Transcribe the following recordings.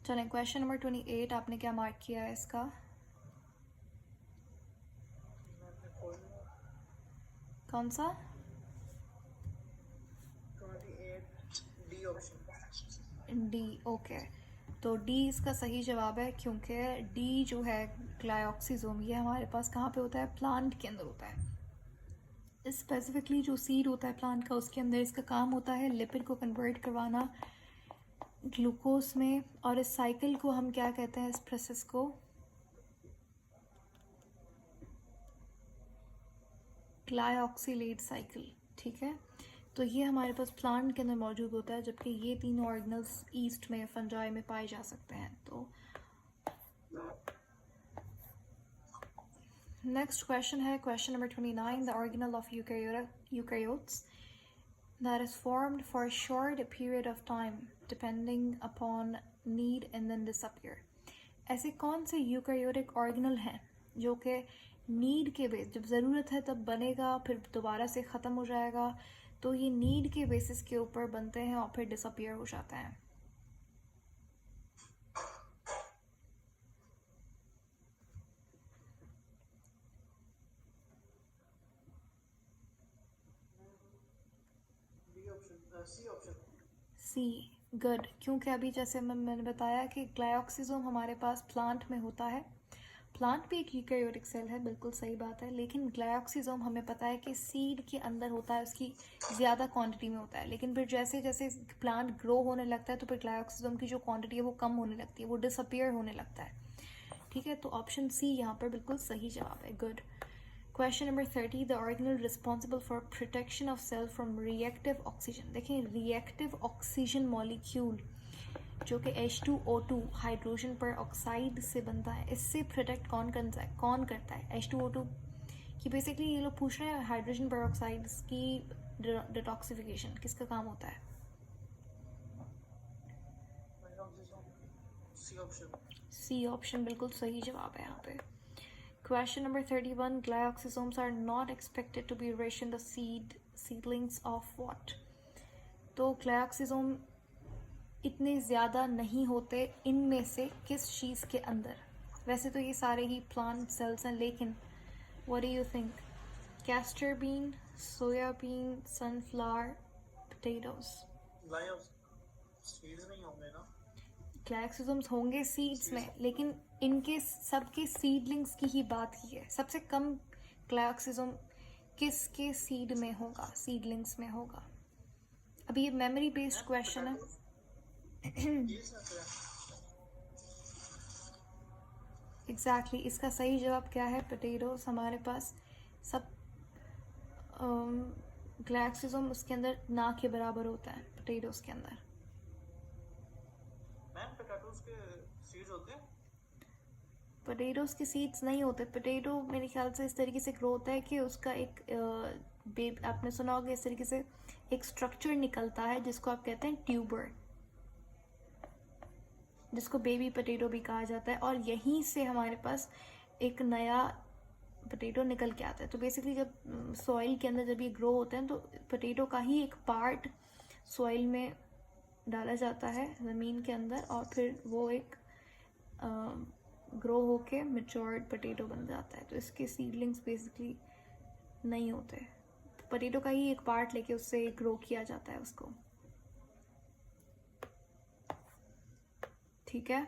चलें, question number 28 आपने क्या मार्क किया है इसका? कौन सा? 28 डी ऑप्शन। डी। ओके, तो डी इसका सही जवाब है, क्योंकि डी जो है ग्लाइऑक्सिजोम, ये हमारे पास कहाँ पे होता है? प्लांट के अंदर होता है। स्पेसिफिकली जो सीड होता है प्लांट का, उसके अंदर इसका काम होता है लिपिड को कन्वर्ट करवाना ग्लूकोज में, और इस साइकिल को हम क्या कहते हैं? इस प्रोसेस को ग्लाइऑक्सिलेट साइकिल। ठीक है, तो ये हमारे पास प्लांट के अंदर मौजूद होता है, जबकि ये तीनों ऑर्गेनल्स ईस्ट में, फंजाई में पाए जा सकते हैं। तो नेक्स्ट क्वेश्चन है question number 29, the organelle of eukaryotes that is formed for a short period of time depending upon need and then disappear। ऐसे कौन से यूकैरियोटिक ऑर्गेनल हैं जो कि नीड के बेस, जब ज़रूरत है तब बनेगा, फिर दोबारा से ख़त्म हो जाएगा, तो ये नीड के बेसिस के ऊपर बनते हैं और फिर डिसअपियर हो जाते हैं। बी ऑप्शन, सी ऑप्शन। सी। गुड, क्योंकि अभी जैसे मैंने बताया कि ग्लाइऑक्सिजोम हमारे पास प्लांट में होता है। प्लांट भी एक यूकैरियोटिक सेल है, बिल्कुल सही बात है, लेकिन ग्लाइऑक्सिजोम हमें पता है कि सीड के अंदर होता है, उसकी ज़्यादा क्वांटिटी में होता है, लेकिन फिर जैसे जैसे प्लांट ग्रो होने लगता है तो फिर ग्लाइऑक्सिजोम की जो क्वांटिटी है वो कम होने लगती है, वो डिसअपियर होने लगता है। ठीक है, तो ऑप्शन सी यहाँ पर बिल्कुल सही जवाब है। Good. Question number 30, the organelle responsible for protection of cell from reactive oxygen. देखें, रिएक्टिव ऑक्सीजन मॉलिक्यूल जो कि H2O2 हाइड्रोजन पर ऑक्साइड से बनता है, इससे प्रोटेक्ट कौन करता है? H2O2 की बेसिकली ये लोग पूछ रहे हैं हाइड्रोजन पर ऑक्साइड की डिटॉक्सिफिकेशन किसका काम होता है? सी ऑप्शन। सी ऑप्शन बिल्कुल सही जवाब है यहाँ पे। Question number 31, glyoxysomes are not expected to be rich in the seedlings of what? तो ग्लाइऑक्सिसोम इतने ज़्यादा नहीं होते इनमें से किस चीज़ के अंदर? वैसे तो ये सारे ही प्लांट सेल्स हैं, लेकिन what do you think? Castor bean, soya bean, sunflower, potatoes. Seeds नहीं होंगे ना? ग्लाइऑक्सिसोम्स होंगे सीड्स में, लेकिन इनके सबके सीडलिंग्स की ही बात की है। सबसे कम ग्लाइऑक्सिसोम किसके सीड में होगा? सीडलिंग्स में होगा। अभी ये मेमोरी बेस्ड क्वेश्चन है। एग्जैक्टली इसका सही जवाब क्या है? पोटैटोज। हमारे पास सब ग्लाइऑक्सिसोम उसके अंदर ना के बराबर होता है पोटैटोज के अंदर। मैम पोटैटोज के सीड्स होते हैं? पोटैटोज के सीड्स नहीं होते। पोटैटो मेरे ख्याल से इस तरीके से ग्रो होता है कि उसका एक आपने सुना होगा इस तरीके से एक स्ट्रक्चर निकलता है जिसको आप कहते हैं ट्यूबर, जिसको बेबी पोटैटो भी कहा जाता है, और यहीं से हमारे पास एक नया पोटैटो निकल के आता है। तो बेसिकली जब सॉइल के अंदर जब ये ग्रो होते हैं तो पोटैटो का ही एक पार्ट सॉइल में डाला जाता है ज़मीन के अंदर, और फिर वो एक ग्रो होके मैच्योर्ड पोटैटो बन जाता है। तो इसके सीडलिंग्स बेसिकली नहीं होते, पोटैटो का ही एक पार्ट लेके उससे ग्रो किया जाता है उसको। ठीक है,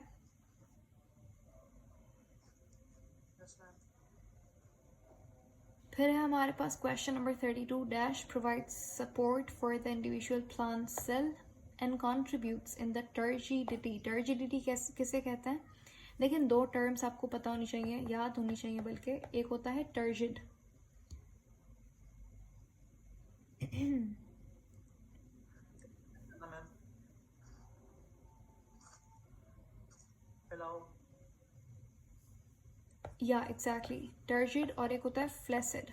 फिर है हमारे पास question number 32, dash provides support for the individual plant cell and contributes in the turgidity. Turgidity किसे कहते हैं? लेकिन दो टर्म्स आपको पता होनी चाहिए, याद होनी चाहिए बल्कि। एक होता है टर्जिड, या एग्जैक्टली टर्जिड, और एक होता है फ्लैसिड।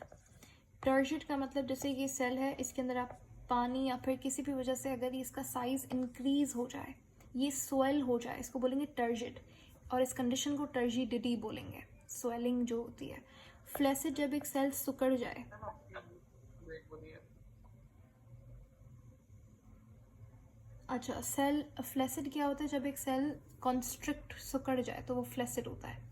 टर्जिड का मतलब जैसे ये सेल है, इसके अंदर आप पानी या फिर किसी भी वजह से अगर इसका साइज इंक्रीज हो जाए, ये स्वेल हो जाए, इसको बोलेंगे टर्जिड, और इस कंडीशन को टर्जिडिटी बोलेंगे, स्वेलिंग जो होती है। फ्लैसिड जब एक सेल सिकुड़ जाए, अच्छा, सेल फ्लैसिड क्या होता है? जब एक सेल कॉन्स्ट्रिक्ट सिकुड़ जाए तो वो फ्लैसिड होता है।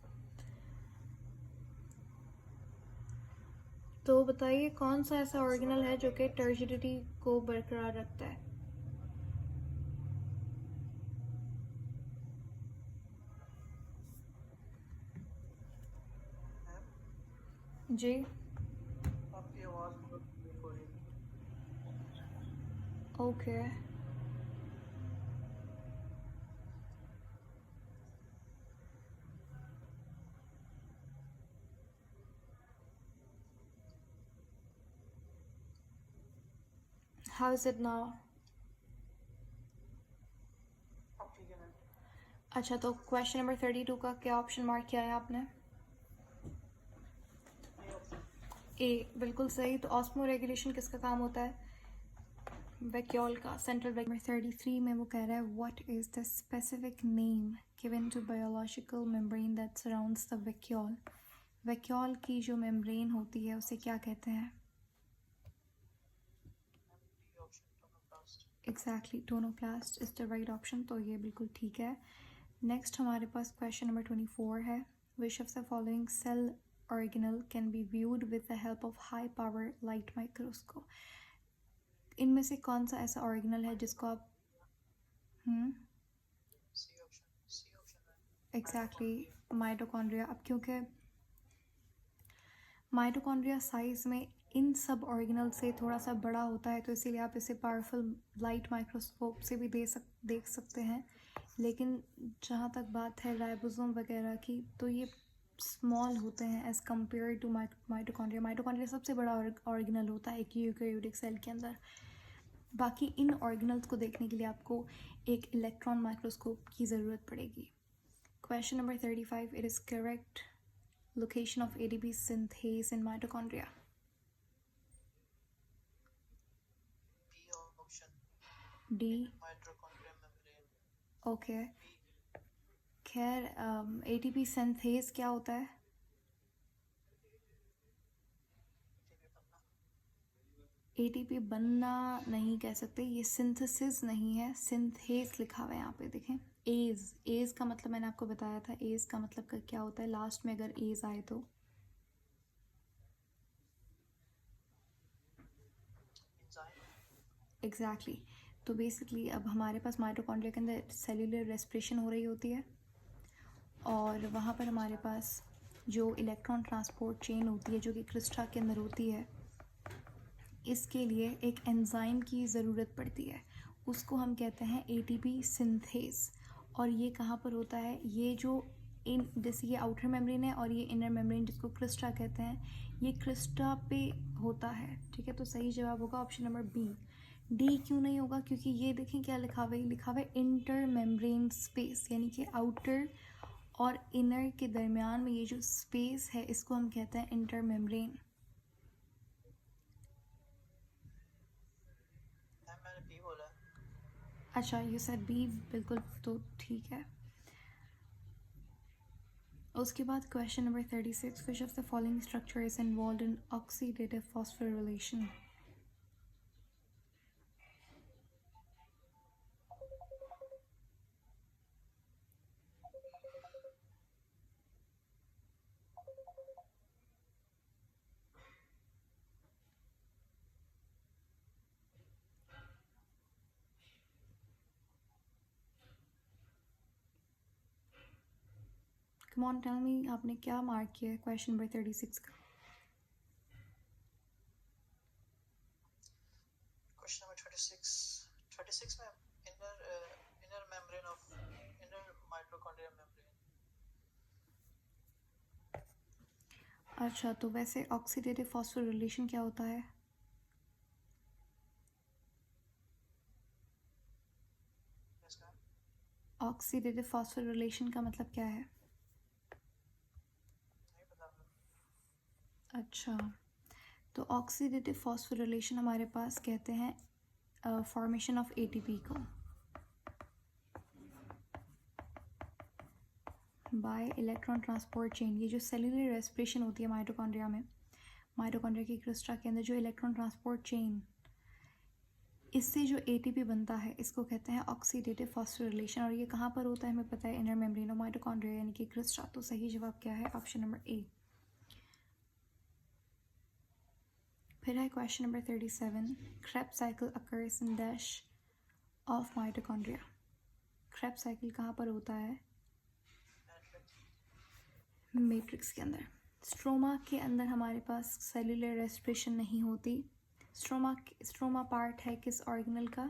तो बताइए कौन सा ऐसा ऑर्गेनल है जो कि टर्जिडिटी को बरकरार रखता है? मैम जी। आपकी आवाज़ बहुत ब्रेक हो रही है। Okay. How is it now? अब ठीक है मैम। अच्छा, तो क्वेश्चन नंबर 32 का क्या ऑप्शन मार्क किया है आपने? A option. ए बिल्कुल सही। तो ऑस्मो रेगुलेशन किसका काम होता है? वैक्यूल का, सेंट्रल वैक्यूल। 33 में वो कह रहा है what is the specific name given to biological membrane that surrounds the vacuole. Vacuole की जो मेम्ब्रेन होती है उसे क्या कहते हैं? D option tonoplast. Exactly, tonoplast is the right option. तो ये बिल्कुल ठीक है। नेक्स्ट हमारे पास क्वेश्चन नंबर 24 है। Which of the following cell organelle can be viewed with the help of high power light microscope. इनमें से कौन सा ऐसा ऑर्गेनल है जिसको आप सी ऑप्शन। सी ऑप्शन है एग्जैक्टली, माइटोकॉन्ड्रिया। माइटोकॉन्ड्रिया। अब क्योंकि माइटोकॉन्ड्रिया साइज में इन सब ऑर्गेनल से थोड़ा सा बड़ा होता है, तो इसीलिए आप इसे पावरफुल लाइट माइक्रोस्कोप से भी देख सकते हैं। लेकिन जहाँ तक बात है राइबोसोम वगैरह की, तो ये स्मॉल होते हैं as compare to mitochondria. Mitochondria सबसे बड़ा ऑर्गेनल होता है एक यूकेरियोटिक सेल के अंदर। बाकी इन ऑर्गेनल्स को देखने के लिए आपको एक इलेक्ट्रॉन माइक्रोस्कोप की ज़रूरत पड़ेगी। Question number 35, it is correct location of ATP synthase in mitochondria? B option. D. Mitochondria membrane. Okay. B. खैर, ATP synthase क्या होता है? टीवी बनना। ATP बनना नहीं कह सकते, ये सिंथेसिस नहीं है, सिंथेस लिखा हुआ है यहाँ पे देखें। एज का मतलब मैंने आपको बताया था, एज का मतलब का क्या होता है लास्ट में अगर एज आए तो। एंजाइम। एग्जैक्टली तो बेसिकली अब हमारे पास माइटोकॉन्ड्रिया के अंदर सेल्यूलर रेस्पिरेशन हो रही होती है, और वहाँ पर हमारे पास जो इलेक्ट्रॉन ट्रांसपोर्ट चेन होती है जो कि क्रिस्टा के अंदर होती है, इसके लिए एक एंजाइम की ज़रूरत पड़ती है, उसको हम कहते हैं एटीपी सिंथेस। और ये कहाँ पर होता है? ये जो इन जैसे ये आउटर मेम्ब्रेन है और ये इनर मेम्ब्रेन जिसको क्रिस्टा कहते हैं, ये क्रिस्टा पे होता है। ठीक है, तो सही जवाब होगा ऑप्शन नंबर बी। डी क्यों नहीं होगा? क्योंकि ये देखें क्या लिखा हुआ है, लिखा हुआ है इंटर मेम्ब्रेन स्पेस, यानी कि आउटर और इनर के दरमियान में ये जो स्पेस है इसको हम कहते हैं इंटर मेम्ब्रेन। मैम मैंने बी बोला है। अच्छा, यू सेड बी, बिल्कुल तो ठीक है। उसके बाद question number 36, which of the following structure is involve in oxidative phosphorylation? Come on tell me, आपने क्या मार्क किया है क्वेश्चन नंबर 36 का? Question number 36। 36 में inner inner membrane of inner mitochondria membrane. अच्छा, तो वैसे ऑक्सीडेटिव फॉस्फोरिलेशन क्या होता है? Yes ma'am. ऑक्सीडेटिव फॉस्फोरिलेशन का मतलब क्या है? नहीं पता मैम। अच्छा, तो ऑक्सीडेटिव फॉस्फोरिलेशन हमारे पास कहते हैं फॉर्मेशन ऑफ एटीपी को बाय इलेक्ट्रॉन ट्रांसपोर्ट चेन। ये जो सेल्यूलर रेस्पिरेशन होती है माइटोकॉन्ड्रिया में, माइटोकॉन्ड्रिया की क्रिस्टा के अंदर जो इलेक्ट्रॉन ट्रांसपोर्ट चेन इससे जो ATP बनता है इसको कहते हैं ऑक्सीडेटिव फॉस्फोरिलेशन, और ये कहाँ पर होता है हमें पता है, इनर मेम्ब्रेन ऑफ माइटोकॉन्ड्रिया यानी कि क्रिस्टा। तो सही जवाब क्या है? ऑप्शन नंबर ए। फिर है question number 37, Krebs cycle occurs in dash of mitochondria. Krebs cycle कहाँ पर होता है? मैट्रिक्स के अंदर। स्ट्रोमा के अंदर हमारे पास सेल्यूलर रेस्पिरेशन नहीं होती। स्ट्रोमा पार्ट है किस ऑर्गेनल का?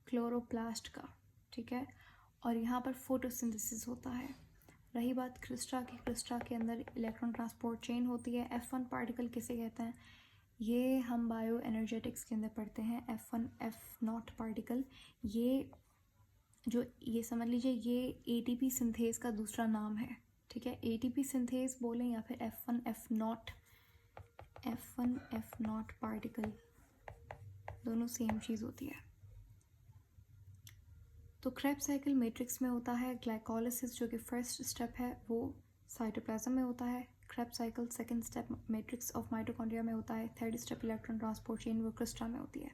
क्लोरोप्लास्ट का, ठीक है। और यहाँ पर फोटोसिंथेसिस होता है। रही बात क्रिस्टा की, क्रिस्टा के अंदर इलेक्ट्रॉन ट्रांसपोर्ट चेन होती है। F1 पार्टिकल किसे कहते हैं? ये हम बायो एनर्जेटिक्स के अंदर पढ़ते हैं। F1 F0 पार्टिकल, ये समझ लीजिए ये ATP सिंथेज का दूसरा नाम है, ठीक है। ATP सिंथेज बोलें या फिर F1 F0 पार्टिकल, दोनों सेम चीज़ होती है। तो क्रेब्स साइकिल मैट्रिक्स में होता है। ग्लाइकोलाइसिस जो कि फर्स्ट स्टेप है वो साइटोप्लाज्म में होता है। Krebs cycle second step matrix of mitochondria में होता है। Third step electron transport chain वो क्रिस्टा में होती है।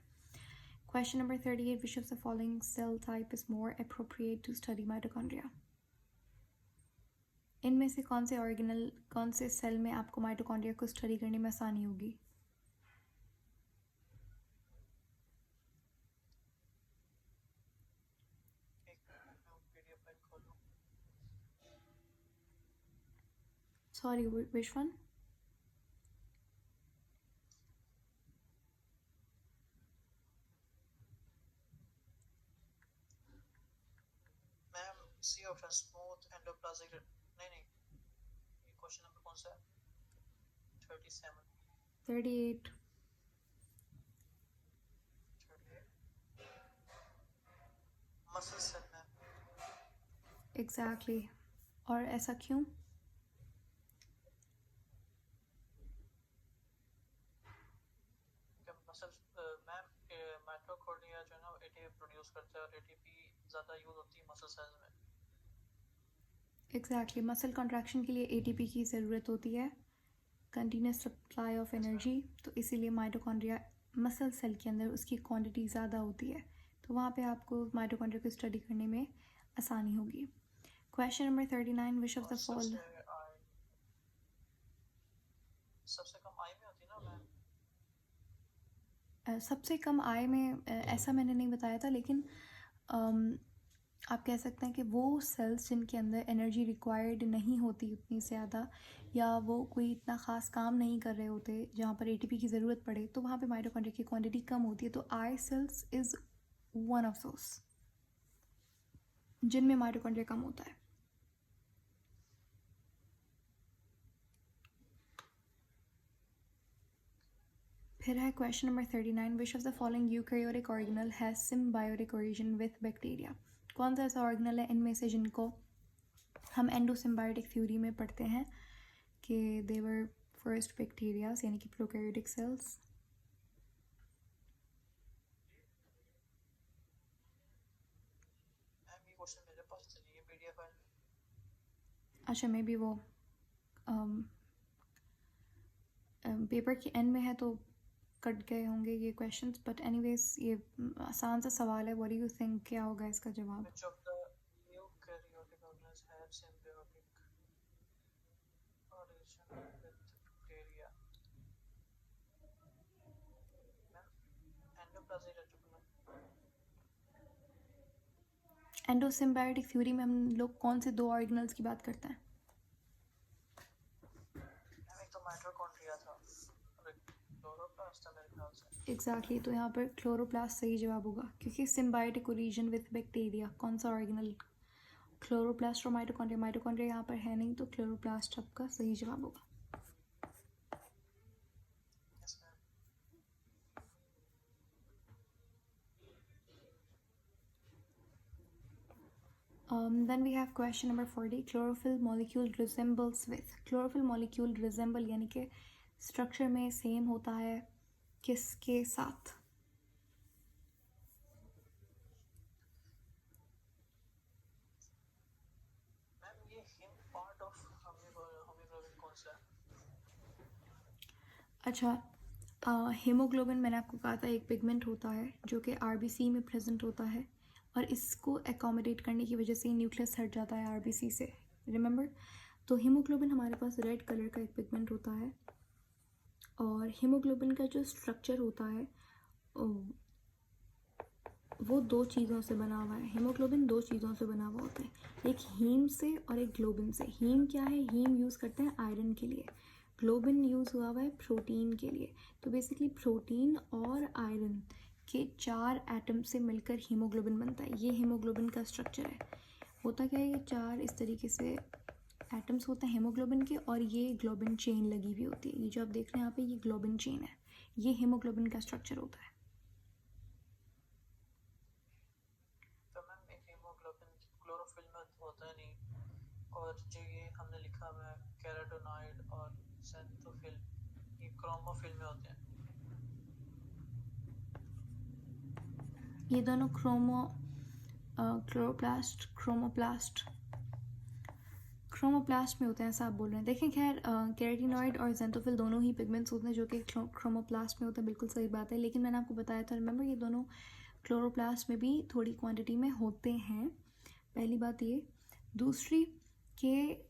Question number 38, which of the following cell type is more appropriate to study mitochondria. इनमें से कौन से सेल में आपको माइटोकॉन्ड्रिया को स्टडी करने में आसानी होगी? Sorry, which one? Ma'am C option smooth endoplasmic, नहीं ये क्वेश्चन नंबर कौन सा है? 37 38 मसल सेल मैम। एग्जैक्टली। और ऐसा क्यों? मसल मैम माइटोकॉन्ड्रिया जो है ना एटीपी प्रोड्यूस करता है और एटीपी ज़्यादा यूज होती है मसल सेल्स में। एग्जैक्टली, मसल कॉन्ट्रैक्शन के लिए ATP की ज़रूरत होती है, कंटिन्यूस सप्लाई ऑफ एनर्जी। तो इसीलिए माइटोकॉन्ड्रिया मसल सेल के अंदर उसकी क्वांटिटी ज़्यादा होती है, तो वहाँ पे आपको माइटोकॉन्ड्रिया को स्टडी करने में आसानी होगी। Question number 39, which of the fall सबसे कम आई में होती है ना मैम? सबसे कम आय में ऐसा मैंने नहीं बताया था, लेकिन आप कह सकते हैं कि वो सेल्स जिनके अंदर एनर्जी रिक्वायर्ड नहीं होती उतनी ज़्यादा, या वो कोई इतना ख़ास काम नहीं कर रहे होते जहाँ पर ATP की ज़रूरत पड़े, तो वहाँ पे माइटोकॉन्ड्रिया की क्वांटिटी कम होती है। तो eye cells is one of those जिनमें माइटोकॉन्ड्रिया कम होता है। फिर है question number 39, which of the following eukaryotic organelle has symbiotic origin with bacteria. कौन सा ऐसा ऑर्गेनल है इनमें से जिनको हम एंडोसिम्बायोटिक थ्योरी में पढ़ते हैं कि दे वर फर्स्ट बैक्टीरियाज यानी कि प्रोकैरियोटिक सेल्स। मैम ये क्वेश्चन मेरे पास चाहिए PDF फाइल। अच्छा, मे बी वो पेपर के एंड में है तो कट गए होंगे ये क्वेश्चंस, बट एनीवेज ये आसान सा सवाल है। व्हाट डू यू थिंक, क्या होगा इसका जवाब? Which of the eukaryotic organisms have symbiotic origin with bacteria? Ma'am endoplasmic reticulum. Endosymbiotic theory में हम लोग कौन से दो ऑर्गेनल्स की बात करते हैं? मैम एक तो माइटोकॉन्ड्रिया था और एक क्लोरोप्लास्ट था मेरे ख्याल से। एग्जैक्टली, तो यहाँ पर क्लोरोप्लास्ट सही जवाब होगा, क्योंकि सिम्बायोटिक ओरिजिन विथ बैक्टीरिया कौन सा ऑर्गेनल? क्लोरोप्लास्ट और माइटोकॉन्ड्रिया। माइटोकॉन्ड्रिया यहाँ पर है नहीं, तो क्लोरोप्लास्ट आपका सही जवाब होगा। Yes ma'am. Then we have question number 40, chlorophyll molecule resembles with। chlorophyll molecule resemble यानी कि स्ट्रक्चर में सेम होता है किसके साथ? मैम ये हिम पार्ट ऑफ होमोग्लोबिन कौन सा है? अच्छा, हीमोग्लोबिन मैंने आपको कहा था एक पिगमेंट होता है जो कि आरबीसी में प्रेजेंट होता है, और इसको एकोमोडेट करने की वजह से न्यूक्लियस हट जाता है आरबीसी से, रिमेंबर। तो हीमोग्लोबिन हमारे पास रेड कलर का एक पिगमेंट होता है, और हीमोग्लोबिन का जो स्ट्रक्चर होता है वो दो चीज़ों से बना हुआ है। हीमोग्लोबिन दो चीज़ों से बना हुआ होता है, एक हीम से और एक ग्लोबिन से। हीम क्या है? हीम यूज़ करते हैं आयरन के लिए, ग्लोबिन यूज़ हुआ हुआ है प्रोटीन के लिए। तो बेसिकली प्रोटीन और आयरन के 4 एटम से मिलकर हीमोग्लोबिन बनता है। ये हीमोग्लोबिन का स्ट्रक्चर है। होता क्या है, ये 4 इस तरीके से एटम्स होते हैं हीमोग्लोबिन के, और ये ग्लोबिन चेन लगी हुई होती है। ये जो आप देख रहे हैं यहाँ पे, ये ग्लोबिन चेन है। ये हीमोग्लोबिन का स्ट्रक्चर होता है। तो मैम एक हीमोग्लोबिन क्लोरोफिल में होता नहीं, और जो ये हमने लिखा हुआ है कैरोटीनॉइड और सेंथोफिल, ये क्रोमोफिल में होते हैं। ये दोनों क्रोमोप्लास्ट में होते हैं, ऐसा आप बोल रहे हैं। देखें, खैर कैरोटीनॉइड और ज़ेंथोफिल दोनों ही पिगमेंट्स होते हैं जो कि क्रोमोप्लास्ट में होते हैं, बिल्कुल सही बात है। लेकिन मैंने आपको बताया था, रिमेंबर, ये दोनों क्लोरोप्लास्ट में भी थोड़ी क्वांटिटी में होते हैं। पहली बात ये। दूसरी कि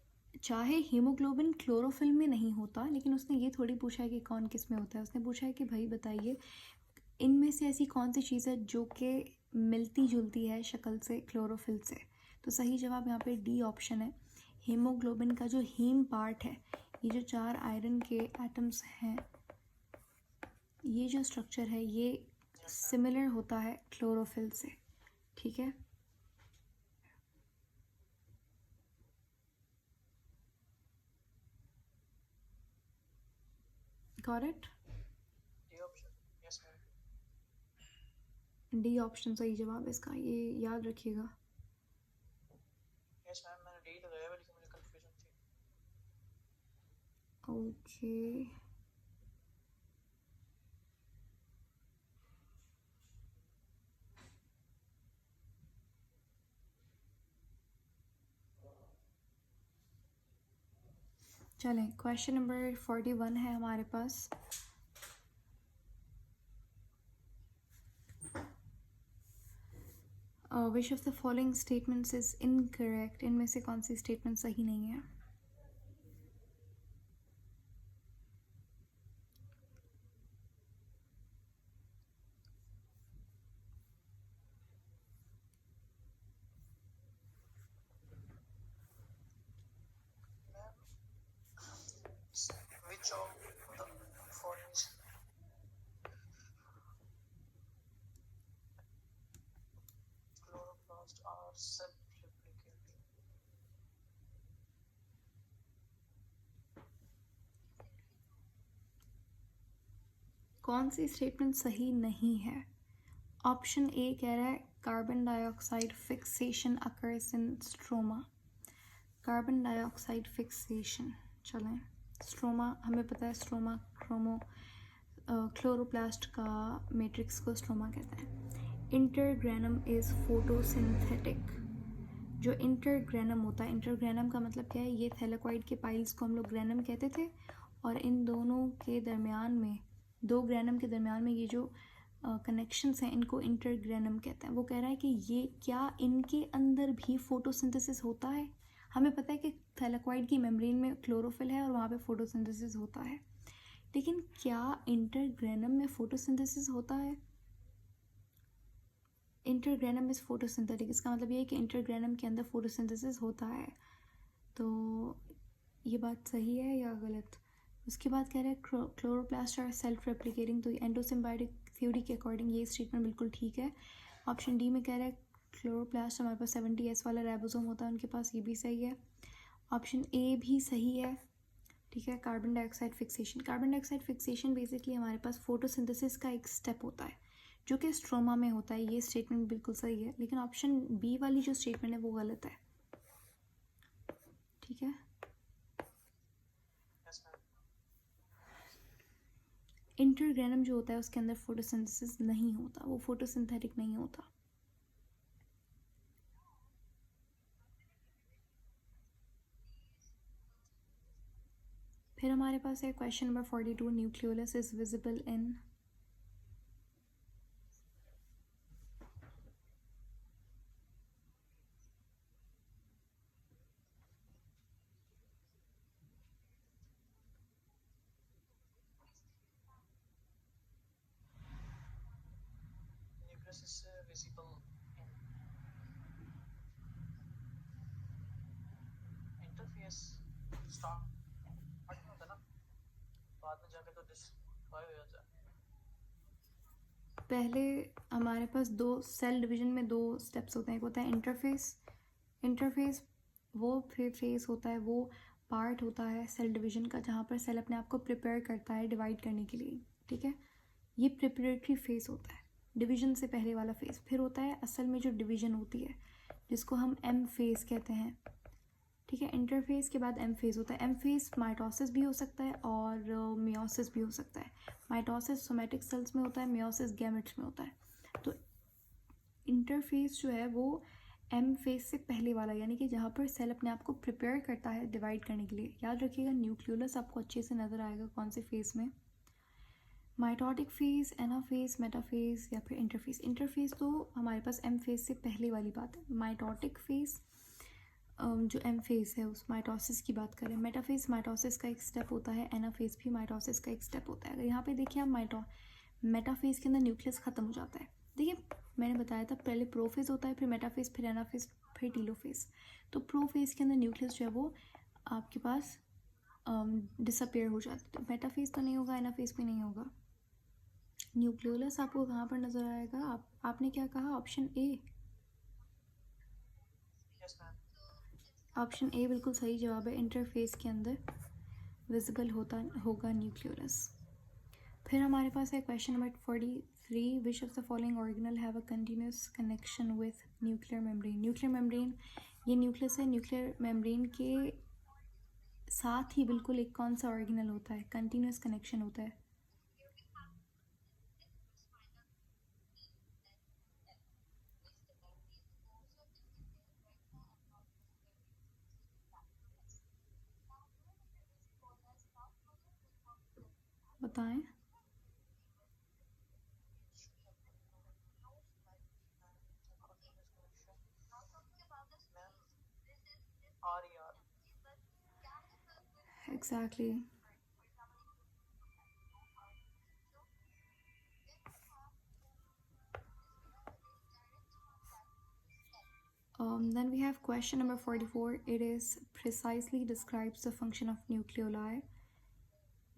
चाहे हीमोग्लोबिन क्लोरोफिल में नहीं होता, लेकिन उसने ये थोड़ी पूछा है कि कौन किस में होता है। उसने पूछा है कि भाई बताइए इनमें से ऐसी कौन सी चीज़ है जो कि मिलती जुलती है शक्ल से क्लोरोफिल से। तो सही जवाब यहाँ पे डी ऑप्शन है। हीमोग्लोबिन का जो हीम पार्ट है, ये जो 4 आयरन के एटम्स हैं, ये जो स्ट्रक्चर है ये सिमिलर होता है क्लोरोफिल से, ठीक है। Got it? D option, yes ma'am. D option सही जवाब है इसका, ये याद रखिएगा। यस मैम, मैंने डी लगाया हुआ, लेकिन मुझे कंफ्यूजन थी। ओके, चलें, क्वेश्चन नंबर 41 है हमारे पास। Which of the following statements is incorrect? इनमें से कौन सी स्टेटमेंट सही नहीं है? Which of the following chloroplasts are self-replicating? कौन सी स्टेटमेंट सही नहीं है? ऑप्शन ए कह रहा है carbon dioxide fixation occurs in stroma. Carbon dioxide fixation, चलें, स्ट्रोमा हमें पता है, स्ट्रोमा क्लोरोप्लास्ट का मैट्रिक्स को स्ट्रोमा कहते हैं। इंटरग्रेनम इज फोटोसिंथेटिक। जो इंटरग्रेनम होता है, इंटरग्रेनम का मतलब क्या है? ये थैलेकॉइड के पाइल्स को हम लोग ग्रेनम कहते थे, और इन दोनों के दरमियान में, दो ग्रेनम के दरमियान में ये जो कनेक्शंस हैं, इनको इंटरग्रेनम कहते हैं। वो कह रहा है कि ये क्या इनके अंदर भी फोटोसिंथेसिस होता है? हमें पता है कि थैलेकॉइड की मेम्ब्रेन में क्लोरोफिल है और वहाँ पे फोटोसिंथेसिस होता है, लेकिन क्या इंटरग्रेनम में फोटोसिंथेसिस होता है? इंटरग्रेनम इज फोटोसिंथेटिक, इसका मतलब ये है कि इंटरग्रेनम के अंदर फोटोसिंथेसिस होता है। तो ये बात सही है या गलत? उसके बाद कह रहे हैं क्लोरोप्लास्ट आर सेल्फ रेप्लिकेटिंग, तो एंडोसिम्बायोटिक थ्योरी के अकॉर्डिंग ये स्टेटमेंट बिल्कुल ठीक है। ऑप्शन डी में कह रहा है क्लोरोप्लास्ट हमारे पास 70S वाला राइबोसोम होता है उनके पास, ये भी सही है। ऑप्शन ए भी सही है, ठीक है। Carbon dioxide fixation, carbon dioxide fixation basically हमारे पास फोटोसिंथेसिस का एक स्टेप होता है जो कि स्ट्रोमा में होता है। ये स्टेटमेंट बिल्कुल सही है, लेकिन ऑप्शन बी वाली जो स्टेटमेंट है वो गलत है, ठीक है। Yes ma'am. इंटरग्रेनम जो होता है उसके अंदर फोटोसिंथेसिस नहीं होता, वो फोटोसिंथेटिक नहीं होता। फिर हमारे पास है question number 42, nucleolus is visible in. Nucleus is visible in interface. Start में होता है ना, बाद में जाके तो डिस्ट्रॉय हो जाता है। पहले हमारे पास दो सेल डिवीजन में दो स्टेप्स होते हैं, एक होता है इंटरफेस। इंटरफेस वो फेस होता है, वो पार्ट होता है सेल डिवीजन का जहाँ पर सेल अपने आप को प्रिपेयर करता है डिवाइड करने के लिए, ठीक है। ये प्रिपरेटरी फेस होता है, डिवीजन से पहले वाला फेस। फिर होता है असल में जो डिवीजन होती है जिसको हम एम फेस कहते हैं, ठीक है। इंटरफेस के बाद एम फेस होता है। एम फेस माइटोसिस भी हो सकता है और मियोसिस भी हो सकता है। माइटोसिस सोमेटिक सेल्स में होता है, मियोसिस गैमेट्स में होता है। तो इंटरफेस जो है वो एम फेस से पहले वाला, यानी कि जहाँ पर सेल अपने आप को प्रिपेयर करता है डिवाइड करने के लिए। याद रखिएगा न्यूक्लियोलस आपको अच्छे से नज़र आएगा कौन से फेस में, माइटोटिक फेस, एनाफेस, मेटाफेस या फिर इंटरफेस। इंटरफेस तो हमारे पास एम फेस से पहले वाली बात है। माइटोटिक फेस जो एम फेस है उस माइटोसिस की बात करें। मेटाफेस माइटोसिस का एक स्टेप होता है, एनाफेस भी माइटोसिस का एक स्टेप होता है। अगर यहाँ पे देखिए आप मेटाफेस के अंदर न्यूक्लियस ख़त्म हो जाता है। देखिए मैंने बताया था पहले प्रोफेज होता है, फिर मेटाफेस, फिर एनाफेस, फिर टीलोफेस। तो प्रोफेज के अंदर न्यूक्लियस जो है वो आपके पास डिसअपेयर हो जाता है। तो मेटाफेस तो नहीं होगा, एनाफेस भी नहीं होगा। न्यूक्लियोलस आपको कहाँ पर नज़र आएगा? आपने क्या कहा? Option A. Yes ma'am. Option A बिल्कुल सही जवाब है। इंटरफेस के अंदर विजिबल होगा न्यूक्लियोलस। फिर हमारे पास है question number 43, which of the following organelle have a continuous connection with nuclear membrane. Nuclear membrane, ये न्यूक्लियस है, न्यूक्लियर मेम्ब्रेन के साथ ही बिल्कुल एक कौन सा ऑर्गेनल होता है, कंटिन्यूस कनेक्शन होता है? बताएं। Exactly. Then we have question number 44. It is precisely describes the function of nucleoli.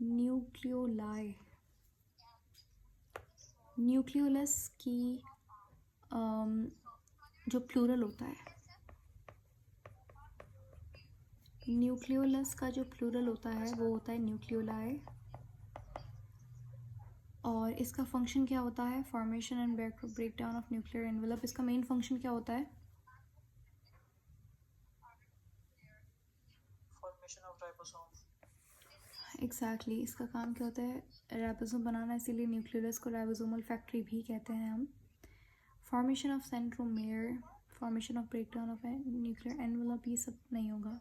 Nucleoli. Nucleolus की जो प्लूरल होता है, न्यूक्लियोलस का जो प्लूरल होता है वो होता है न्यूक्लियोलाई। और इसका फंक्शन क्या होता है? Formation and breakdown of nuclear envelope. इसका मेन फंक्शन क्या होता है? Formation of ribosome. एग्जैक्टली इसका काम क्या होता है? राइबोसोम बनाना, इसीलिए न्यूक्लियोलस को राइबोसोमल फैक्ट्री भी कहते हैं हम। Formation of centromere, formation of breakdown of nuclear envelope, ये सब नहीं होगा।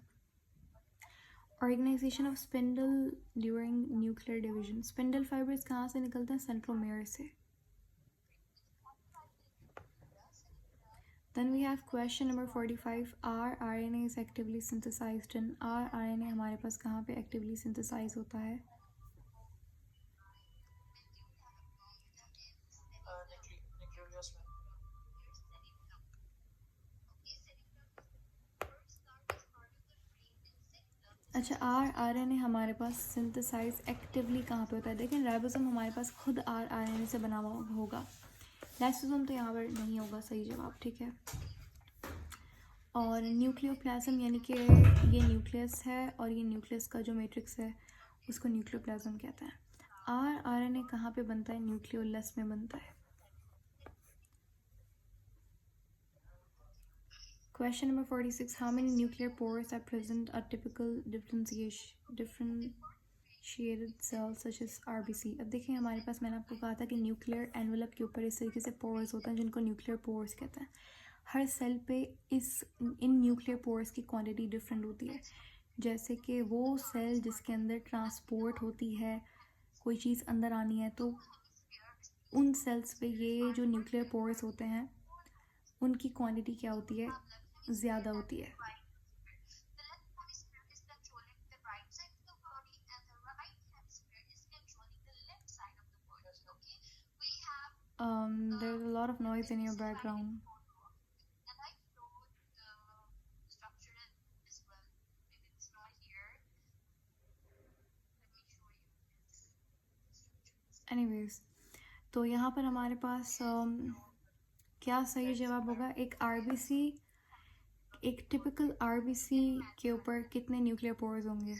Organisation of spindle during nuclear division. Spindle fibres कहाँ से निकलते हैं? सेंट्रोमेयर से। Then we have question number 45. rRNA is actively synthesized in। rRNA हमारे पास कहाँ पे actively synthesize होता है? न्यूक्लियोलस में। अच्छा, rRNA हमारे पास सिंथेसाइज एक्टिवली कहाँ पे होता है? देखें राइबोसोम हमारे पास खुद rRNA से बना हुआ होगा, लाइसोसोम तो यहाँ पर नहीं होगा, सही जवाब, ठीक है। और न्यूक्लियोप्लाज्म यानी कि ये न्यूक्लियस है और ये न्यूक्लियस का जो मैट्रिक्स है उसको न्यूक्लियोप्लाज्म कहते हैं। rRNA कहाँ पे बनता है? न्यूक्लियोलस में बनता है। Question number 46. How many nuclear pores are present? A typical differentiated cells such as RBC. अब देखिए हमारे पास, मैंने आपको कहा था कि न्यूक्लियर एनवेलप के ऊपर इस तरीके से पोर्स होते हैं जिनको न्यूक्लियर पोर्स कहते हैं। हर सेल पे इन न्यूक्लियर पोर्स की क्वांटिटी डिफरेंट होती है। जैसे कि वो सेल जिसके अंदर ट्रांसपोर्ट होती है, कोई चीज़ अंदर आनी है, तो उन सेल्स पे ये जो न्यूक्लियर पोर्स होते हैं उनकी क्वांटिटी क्या होती है, ज़्यादा होती है. There's a lot of noise in your background. Anyways, तो यहाँ पर हमारे पास क्या सही जवाब होगा? एक आरबीसी, एक टिपिकल आरबीसी के ऊपर कितने न्यूक्लियर पोर्स होंगे?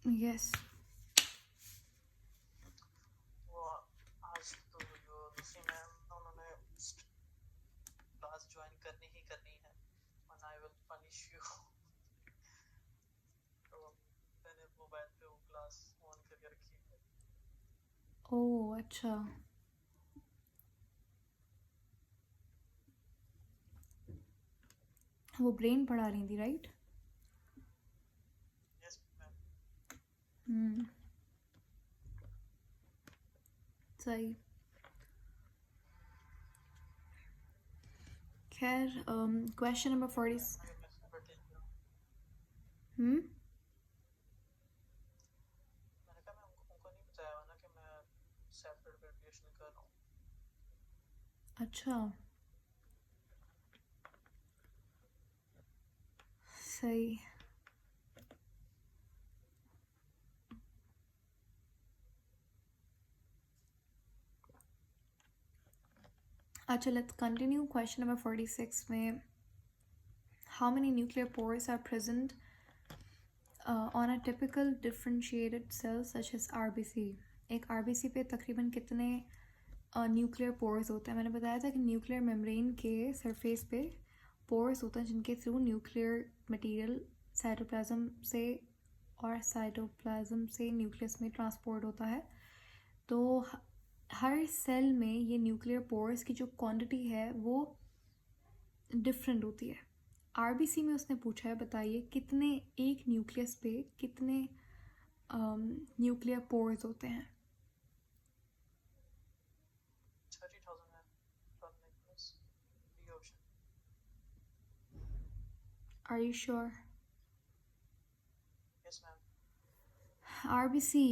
यस. वो आज तो जो दूसरी मैम उन्होंने क्लास ज्वाइन करनी ही करनी है and I will punish you. तो मैंने मोबाइल पे वो क्लास ऑन करके रखी है. ओह अच्छा. वो ब्रेन पढ़ा रही थी, राइट? Yes ma'am. सही. खैर, क्वेश्चन नंबर 40. मैंने कहा मैं उनको नहीं बताया ना कि मैं सेपरेट प्रिपरेशन कर रहा हूँ. अच्छा, सही. अच्छा, लेट्स कंटिन्यू. क्वेश्चन नंबर 46 में how many nuclear pores are present on a typical differentiated cell such as RBC. एक आरबीसी पे तकरीबन कितने न्यूक्लियर पोर्स होते हैं? मैंने बताया था कि न्यूक्लियर मेम्ब्रेन के सरफेस पे पोर्स होते हैं जिनके थ्रू न्यूक्लियर मटेरियल साइटोप्लाज्म से और साइटोप्लाज्म से न्यूक्लियस में ट्रांसपोर्ट होता है. तो हर सेल में ये न्यूक्लियर पोर्स की जो क्वांटिटी है वो डिफरेंट होती है. आरबीसी में उसने पूछा है, बताइए कितने एक न्यूक्लियस पे कितने न्यूक्लियर पोर्स होते हैं? 30,000 है from Nicholas. B option. Are you sure? Yes ma'am. RBC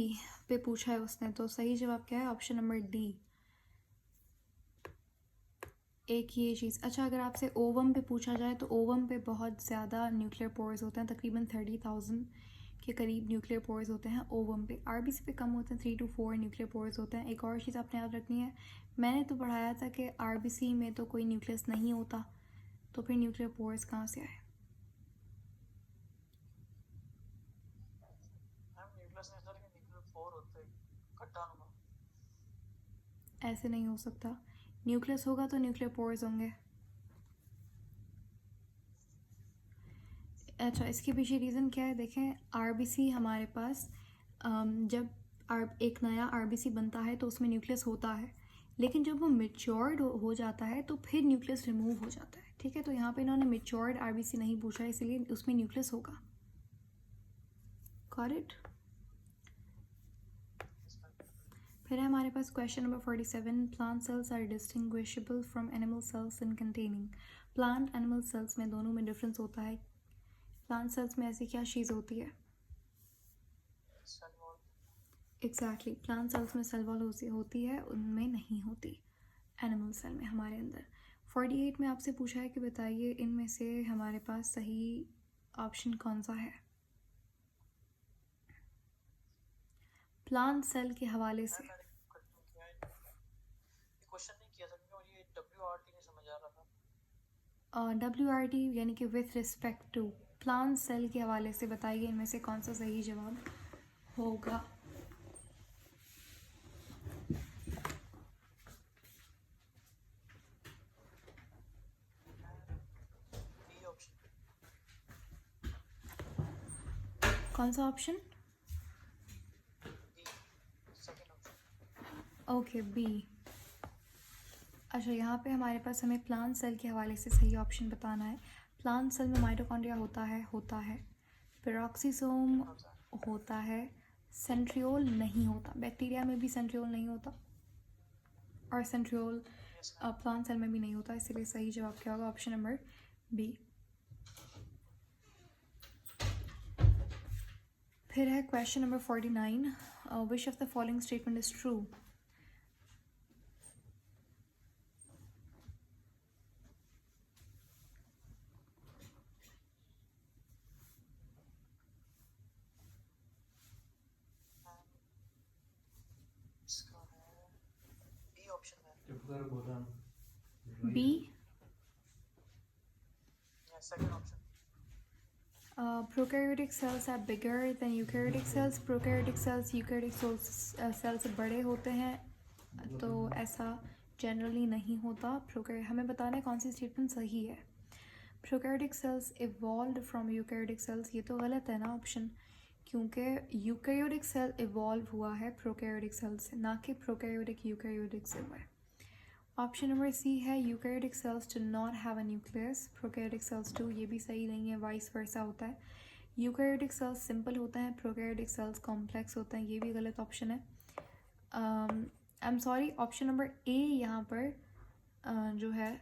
पे पूछा है उसने, तो सही जवाब क्या है? Option number D. एक ये चीज़. अच्छा, अगर आपसे ओवम पे पूछा जाए तो ओवम पे बहुत ज़्यादा न्यूक्लियर पोर्स होते हैं, तकरीबन 30,000 के करीब न्यूक्लियर पोर्स होते हैं ओवम पे. आरबीसी पे कम होते हैं, 3 to 4 न्यूक्लियर पोर्स होते हैं. एक और चीज़ आपने याद रखनी है, मैंने तो पढ़ाया था कि आरबीसी में तो कोई न्यूक्लियस नहीं होता, तो फिर न्यूक्लियर पोर्स कहाँ से आए? मैम न्यूक्लियस नहीं होता लेकिन न्यूक्लियर 4 होता है खट्टा नुमा. ऐसे नहीं हो सकता. न्यूक्लियस होगा तो न्यूक्लियर पोर्स होंगे. अच्छा, इसके पीछे रीज़न क्या है? देखें, आरबीसी हमारे पास जब एक नया आरबीसी बनता है तो उसमें न्यूक्लियस होता है, लेकिन जब वो मेच्योर्ड हो जाता है तो फिर न्यूक्लियस रिमूव हो जाता है. ठीक है, तो यहाँ पे इन्होंने मेच्योर्ड आरबीसी नहीं पूछा, इसलिए उसमें न्यूक्लियस होगा. Got it? Yes ma'am. फिर है हमारे पास question number 47. Plant cells are distinguishable from animal cells in containing. Plant animal cells में दोनों में डिफरेंस होता है. प्लांट सेल्स में ऐसी क्या चीज़ होती है? Cell wall. Exactly. Plant cells में सेल वॉल होती है, उनमें नहीं होती एनिमल सेल में हमारे अंदर. 48 में आपसे पूछा है कि बताइए इनमें से हमारे पास सही ऑप्शन कौन सा है प्लांट सेल के हवाले से? मैम मैंने WRT यानी कि with respect to plant cell के हवाले से बताइए इनमें से कौन सा सही जवाब होगा। B option. कौन सा option? B, second option. Okay, B. अच्छा, यहाँ पे हमारे पास हमें प्लांट सेल के हवाले से सही ऑप्शन बताना है। प्लांट सेल में माइटोकॉन्ड्रिया होता है, पेरोक्सिसोम होता है, सेंट्रियोल नहीं होता। बैक्टीरिया में भी सेंट्रियोल नहीं होता और centriole yes ma'am. Plant cell में भी नहीं होता, इसलिए सही जवाब क्या होगा? Option number B. फिर है question number 49, which of the following statement is true? इसका है बी ऑप्शन में। B. Yes, second option. Prokaryotic cells are bigger than eukaryotic cells. Prokaryotic cells eukaryotic cell से बड़े होते हैं, तो ऐसा जनरली नहीं होता। हमें बताना है कौन सी स्टेटमेंट सही है। Prokaryotic cells evolved from eukaryotic cells, ये तो गलत है ना ऑप्शन, क्योंकि यूकैरियोटिक सेल इवॉल्व हुआ है प्रोकैरियोटिक सेल से, ना कि प्रोकैरियोटिक यूकैरियोटिक से हुआ है। ऑप्शन नंबर सी है eukaryotic cells do not have a nucleus, prokaryotic cells do, ये भी सही नहीं है, वाइस वर्सा होता है। यूकैरियोटिक सेल्स सिंपल होते हैं, प्रोकैरियोटिक सेल्स कॉम्प्लेक्स होते हैं, ये भी गलत ऑप्शन है। I am sorry, option number ए यहाँ पर जो है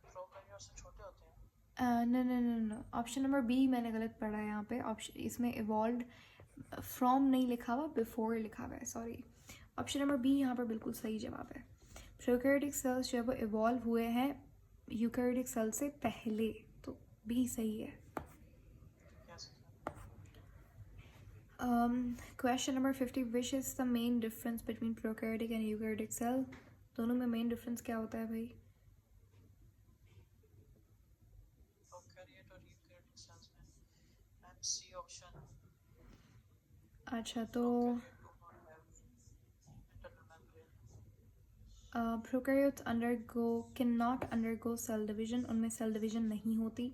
प्रोकैरियोट से छोटे होते हैं। न ऑप्शन नंबर बी मैंने गलत पढ़ा है यहाँ पे। ऑप्शन इसमें इवॉल्व फ्रॉम नहीं लिखा हुआ, बिफोर लिखा हुआ है, सॉरी। ऑप्शन नंबर बी यहाँ पर बिल्कुल सही जवाब है। प्रोकैरियोटिक सेल्स जो है वो इवॉल्व हुए हैं यूकैरियोटिक सेल से पहले, तो बी सही है। Yes. Question number 50, which is the main difference between prokaryotic and eukaryotic cell? दोनों में मेन डिफरेंस क्या होता है भाई? प्रोकैरियोट और यूकैरियोटिक सेल्स में मैम सी ऑप्शन। अच्छा, तो prokaryotes can not undergo cell division, उनमें सेल डिवीजन नहीं होती,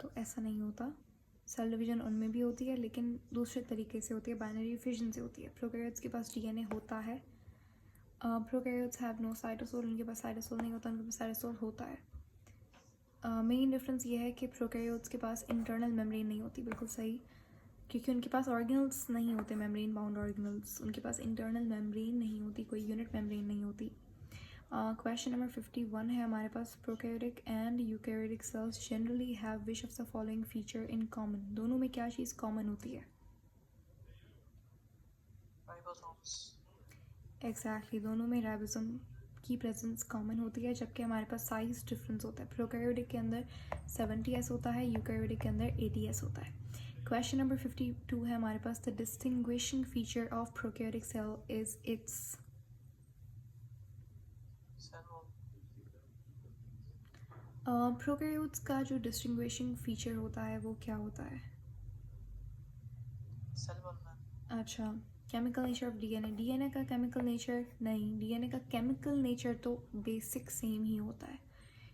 तो ऐसा नहीं होता। सेल डिवीजन उनमें भी होती है लेकिन दूसरे तरीके से होती है, बाइनरी फिजन से होती है। प्रोकैरियोट्स के पास डीएनए होता है। प्रोकैरियोट्स हैव नो साइटोसोल, उनके पास साइटोसोल नहीं होता, उनके पास साइटोसोल होता है। मेन डिफरेंस ये है कि प्रोकैरियोट्स के पास इंटरनल मेम्ब्रेन नहीं होती, बिल्कुल सही, क्योंकि उनके पास ऑर्गेनल्स नहीं होते, मेम्ब्रेन बाउंड ऑर्गेनल्स, उनके पास इंटरनल मेम्ब्रेन नहीं होती, कोई यूनिट मेम्ब्रेन नहीं होती। क्वेश्चन नंबर 51 है हमारे पास, prokaryotic and eukaryotic cells generally have which of the following feature in common? दोनों में क्या चीज़ कॉमन होती है? राइबोसोम्स। एग्जैक्टली, दोनों में राइबोसोम की प्रेजेंस कॉमन होती है, जबकि हमारे पास साइज डिफरेंस होता है। प्रोकैरियोटिक के अंदर 70S होता है, यूकैरियोटिक के अंदर 80S होता है। क्वेश्चन नंबर 52 है हमारे पास, the distinguishing feature of prokaryotic cell is its? Cell wall. Prokaryotes का जो डिस्टिंग्विशिंग फीचर होता है वो क्या होता है? Cell wall ma'am. अच्छा, chemical nature of DNA, DNA का केमिकल नेचर नहीं, डीएनए का केमिकल नेचर तो बेसिक सेम ही होता है,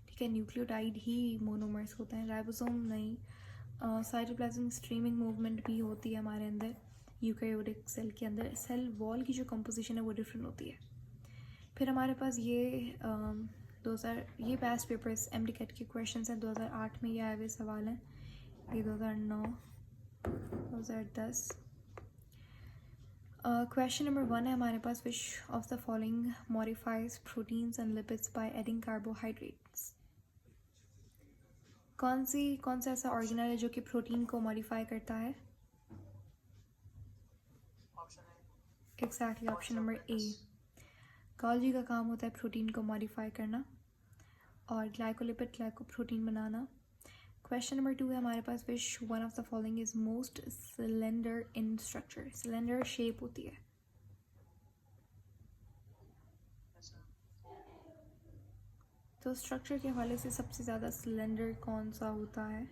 ठीक है, न्यूक्लियोटाइड ही मोनोमर्स होते हैं, राइबोसोम नहीं। साइटोप्लाज्म स्ट्रीमिंग मूवमेंट भी होती है हमारे अंदर यूकैरियोटिक सेल के अंदर। सेल वॉल की जो कंपोजिशन है वो डिफरेंट होती है। फिर हमारे पास ये 2000 ये पास्ट पेपर्स एमडीकेट के क्वेश्चंस हैं, 2008 में ये आए हुए सवाल हैं, ये 2009 2010। क्वेश्चन नंबर 1 है हमारे पास, which of the following modifies proteins and lipids by adding carbohydrates? कौन सा ऐसा ऑर्गेनल है जो कि प्रोटीन को मॉडिफाई करता है? Option A. Exactly, option number A. Golgi का काम होता है प्रोटीन को मॉडिफाई करना और ग्लाइकोलिपिड ग्लाइकोप्रोटीन बनाना। क्वेश्चन नंबर 2 है हमारे पास, which one of the following is most cylinder in structure? Cylinder shape होती है। तो स्ट्रक्चर के हवाले से सबसे ज़्यादा सिलेंडर कौन सा होता है?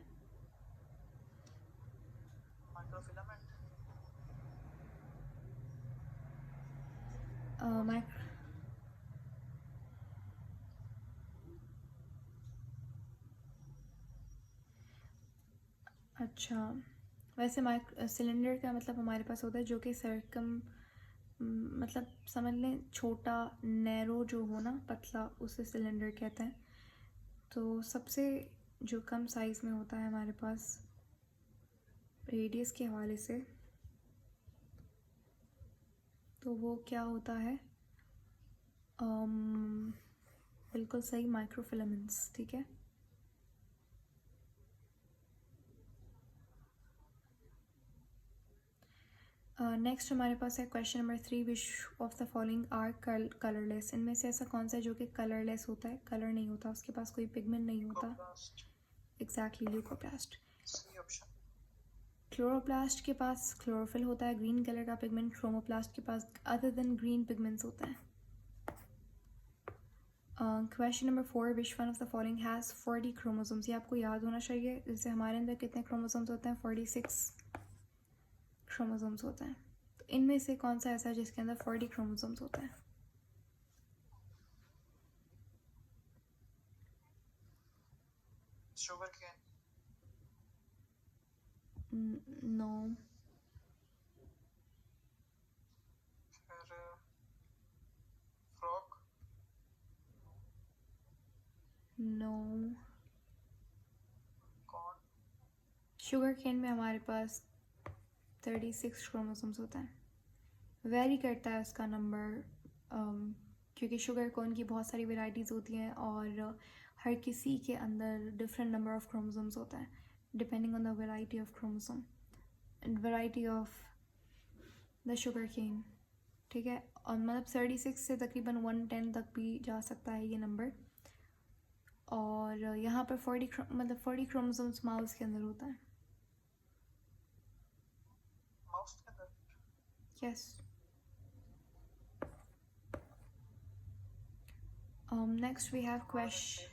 माइक्रोफिलामेंट। माइक्रो अच्छा, वैसे सिलेंडर का मतलब हमारे पास होता है जो कि मतलब समझ लें छोटा नैरो जो हो ना, पतला, उसे सिलेंडर कहते हैं। तो सबसे जो कम साइज़ में होता है हमारे पास रेडियस के हवाले से, तो वो क्या होता है? बिल्कुल सही, माइक्रोफिलामेंट्स। ठीक है, नेक्स्ट हमारे पास है question number 3, which of the following are colourless. इनमें से ऐसा कौन सा है जो कि कलरलेस होता है, कलर नहीं होता, उसके पास कोई पिगमेंट नहीं होता? Leucoplast. Exactly, leucoplast. C option. Chloroplast के पास क्लोरोफिल होता है, ग्रीन कलर का पिगमेंट। क्रोमोप्लास्ट के पास अदर देन ग्रीन पिगमेंट्स होता है। Question number 4, which one of the following has 40 chromosomes. ये आपको याद होना चाहिए। जैसे हमारे अंदर कितने क्रोमोसोम्स होते हैं? 46 क्रोमोसोम्स होते हैं। तो इनमें से कौन सा ऐसा है जिसके अंदर 40 क्रोमोसोम्स होते हैं? Sugar cane. नो। फिर frog. No. Corn. Sugar cane में हमारे पास 36 क्रोमोसोम्स होते हैं। वेरी करता है उसका नंबर, क्योंकि शुगर कोन की बहुत सारी वेराइटीज़ होती हैं और हर किसी के अंदर डिफरेंट नंबर ऑफ क्रोमोसोम्स होता है depending on the variety of chromosome and variety of the sugar cane. ठीक है, और मतलब 36 से तकरीबन 110 तक भी जा सकता है ये नंबर। और यहाँ पर 40 क्रोमोसोम्स माउस के अंदर होता है। माउस के अंदर। Yes. Next we have question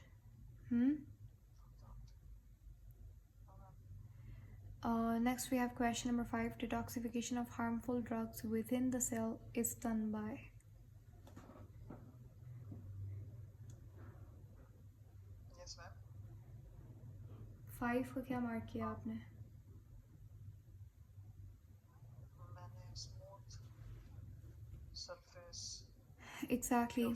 next we have question number 5, detoxification of harmful drugs within the cell is done by। Yes ma'am. 5 को क्या मार्क किया आपने? मैंने स्मूथ सरफेस। एग्जैक्टली।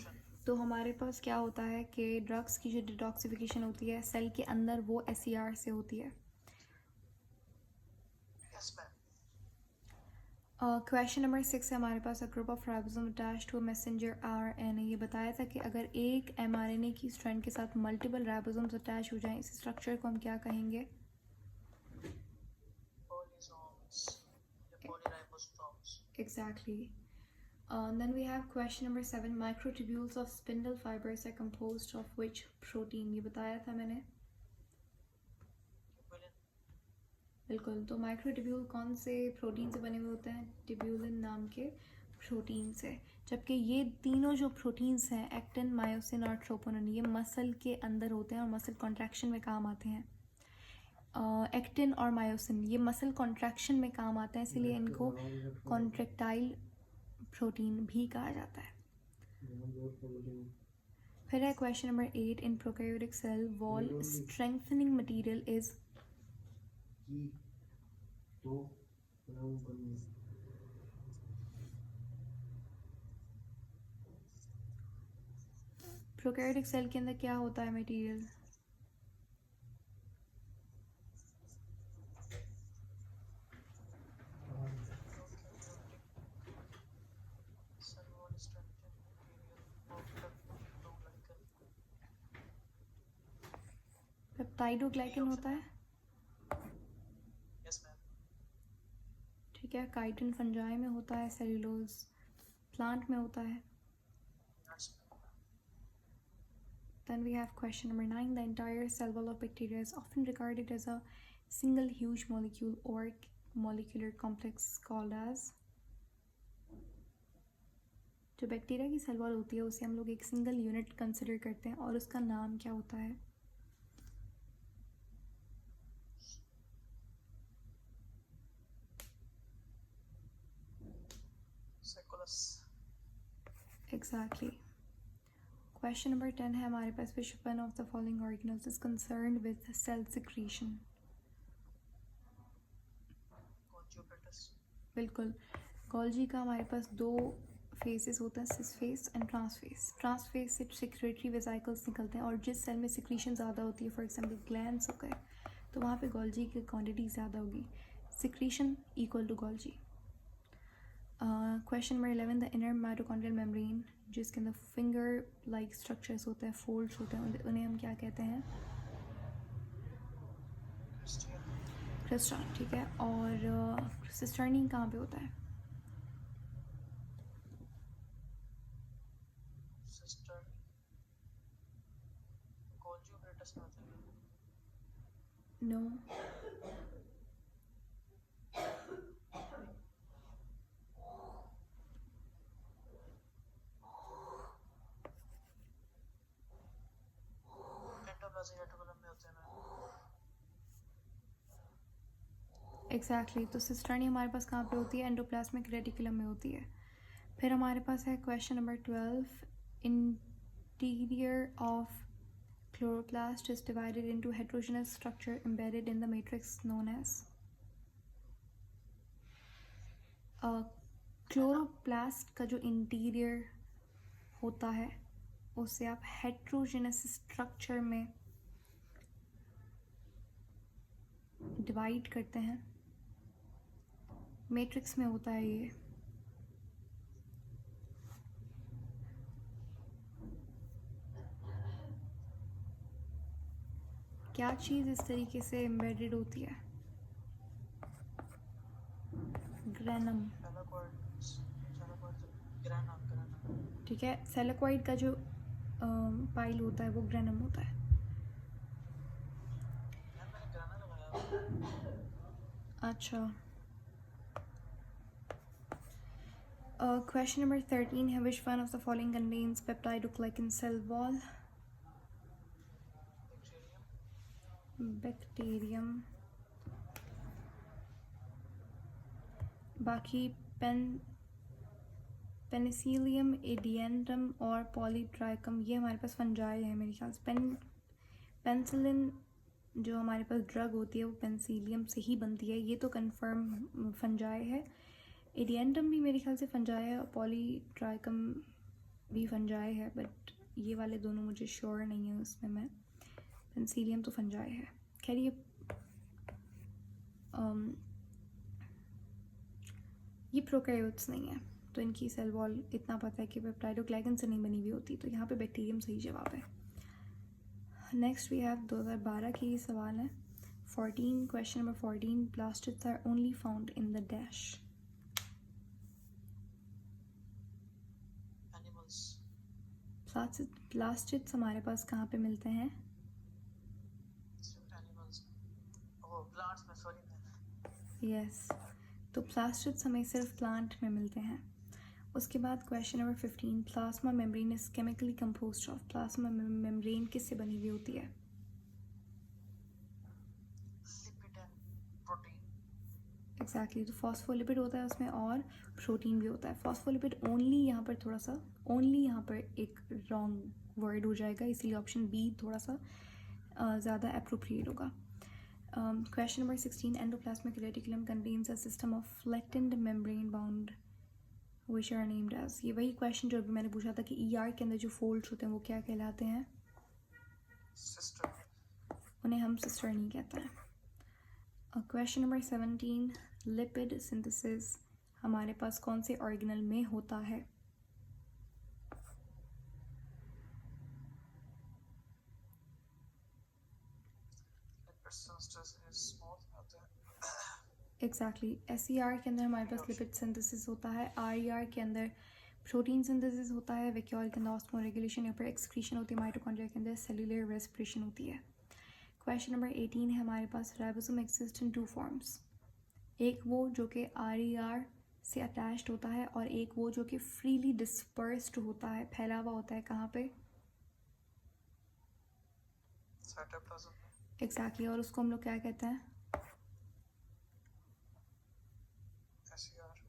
तो हमारे पास क्या होता है कि ड्रग्स की जो डिटॉक्सिफिकेशन होती है सेल के अंदर वो SCR से होती है। Yes ma'am. क्वेश्चन नंबर 6 है हमारे पास, a group of ribosome attached to a messenger RNA। ये बताया था कि अगर एक mRNA की स्ट्रैंड के साथ मल्टीपल राइबोसोम्स अटैच हो जाएं, इस स्ट्रक्चर को हम क्या कहेंगे? पॉलीसोम्स या पॉलीराइबोसोम्स। Exactly. Then we have question number 7, microtubules of spindle fibers are composed of which protein। ये बताया था मैंने। बिल्कुल, तो माइक्रोट्यूब्यूल कौन से प्रोटीन से बने हुए होते हैं? ट्यूब्यूलिन नाम के प्रोटीन से। जबकि ये तीनों जो प्रोटीन्स हैं, एक्टिन, मायोसिन और ट्रोपोनिन, ये मसल के अंदर होते हैं और मसल कॉन्ट्रैक्शन में काम आते हैं। एक्टिन और मायोसिन ये मसल कॉन्ट्रैक्शन में काम आते हैं, इसीलिए इनको कॉन्ट्रैक्टाइल प्रोटीन भी कहा जाता है। फिर है question number 8, in prokaryotic cell wall strengthening material is. Prokaryotic cell के अंदर क्या होता है मटेरियल? पेप्टाइडोग्लाइकन होता है। Yes ma'am. ठीक है, काइटिन फंजाई में होता है, सेल्यूलोज प्लांट में होता है। Then we have question number 9, the entire cell wall of bacteria is often regarded as a single huge molecule or molecular complex called as। जो बैक्टीरिया की सेल वॉल होती है उसे हम लोग एक सिंगल यूनिट कंसिडर करते हैं और उसका नाम क्या होता है? सेकुलस। एग्जैक्टली। क्वेश्चन नंबर 10 है हमारे पास, which one of the following organelles is concerned with cell secretion? Conjugates. बिल्कुल। गोल्जी का हमारे पास दो फेजेस होते हैं, cis phase and trans phase. Trans phase से सिक्रेटरी वेसिकल्स निकलते हैं और जिस सेल में सिक्रीशन ज़्यादा होती है, फॉर एग्जांपल ग्लैंड्स हो गए, तो वहाँ पे गोल्जी की क्वांटिटी ज़्यादा होगी। Secretion equal to Golgi. Question number 11, the inner mitochondrial membrane, जिसके अंदर फिंगर लाइक स्ट्रक्चर्स होते हैं, फोल्ड्स होते हैं, उन्हें हम क्या कहते हैं? क्रिस्टा। ठीक है। और सिस्टर्नी कहाँ पे होता है? सिस्टर कॉन्जुगेटस में होता है। नो। एंडोप्लाज्मिक रेटिकुलम में होते हैं ना। एग्जैक्टली। तो सिस्टर्नी हमारे पास कहाँ पे होती है? एंडोप्लाज्मिक रेटिकुलम में होती है। फिर हमारे पास है question number 12, interior of chloroplast is divided into heterogeneous structure embedded in the matrix known as? Chloroplast का जो इंटीरियर होता है उसे आप हेट्रोजेनस स्ट्रक्चर में डिवाइड करते हैं। मैट्रिक्स में होता है ये। क्या चीज़ इस तरीके से एम्बेडेड होती है? ग्रेनम। ठीक है। सेलेक्वाइड का जो पाइल होता है वो ग्रेनम होता है। अच्छा। क्वेश्चन नंबर 13 है, which one of the following contains peptidoglycan cell wall? Bacterium. बाकी पेनिसिलियम, एडिएंटम और पॉलीट्राइकम ये हमारे पास फंजाई है मेरे ख्याल से। पेनिसिलिन जो हमारे पास ड्रग होती है वो पेनिसिलियम से ही बनती है, ये तो कंफर्म फंजाई है। एडिएंटम भी मेरे ख्याल से फंजाई है और पॉलीट्राइकम भी फंजाई है, बट ये वाले दोनों मुझे श्योर नहीं है उसमें मैं। पेनिसिलियम तो फंजाई है। खैर ये प्रोकैरियोट्स नहीं है तो इनकी सेल वॉल इतना पता है कि पेप्टाइडोग्लाइकन से नहीं बनी हुई होती, तो यहाँ पे बैक्टीरियम सही जवाब है। नेक्स्ट वी हैव 2012 की सवाल है 14, question number 14, plastids are only found in the dash? Plastids हमारे पास कहाँ पे मिलते हैं? यस। तो प्लास्टिड्स हमें सिर्फ प्लांट में मिलते हैं। उसके बाद question number 15, plasma membrane is chemically composed of? Plasma membrane किससे बनी हुई होती है? एग्जैक्टली। तो फॉस्फोलिपिड होता है उसमें और प्रोटीन भी होता है। फॉस्फोलिपिड ओनली यहाँ पर थोड़ा सा, ओनली यहाँ पर एक रॉन्ग वर्ड हो जाएगा, इसलिए ऑप्शन बी थोड़ा सा ज़्यादा अप्रोप्रिएट होगा। Question number 16, endoplasmic reticulum contains a system of flattened membrane bound which are named as? ये वही क्वेश्चन जो अभी मैंने पूछा था कि ईआर के अंदर जो फोल्ड्स होते हैं वो क्या कहलाते हैं? उन्हें हम सिस्टर नहीं कहते हैं। क्वेश्चन नंबर 17, लिपिड सिंथेसिस हमारे पास कौन से ऑर्गेनल में होता है? एग्जैक्टली। एसईआर के अंदर हमारे पास लिपिड सिंथेसिस होता है। आरईआर के अंदर प्रोटीन सिंथेसिस होता है। वैक्यूल के अंदर ऑस्मोरेगुलेशन या फिर एक्सक्रीशन होती है। माइटोकॉन्ड्रिया के अंदर सेलुलर रेस्पिरेशन होती है। क्वेश्चन नंबर 18 है हमारे पास, ribosome exist in two forms. एक वो जो कि आरईआर से अटैच्ड होता है, और एक वो जो कि फ्रीली डिस्पर्स्ड होता है, फैला हुआ होता है कहाँ पे? साइटोप्लाज्म में। एग्जैक्टली, और उसको हम लोग क्या कहते हैं? एसईआर।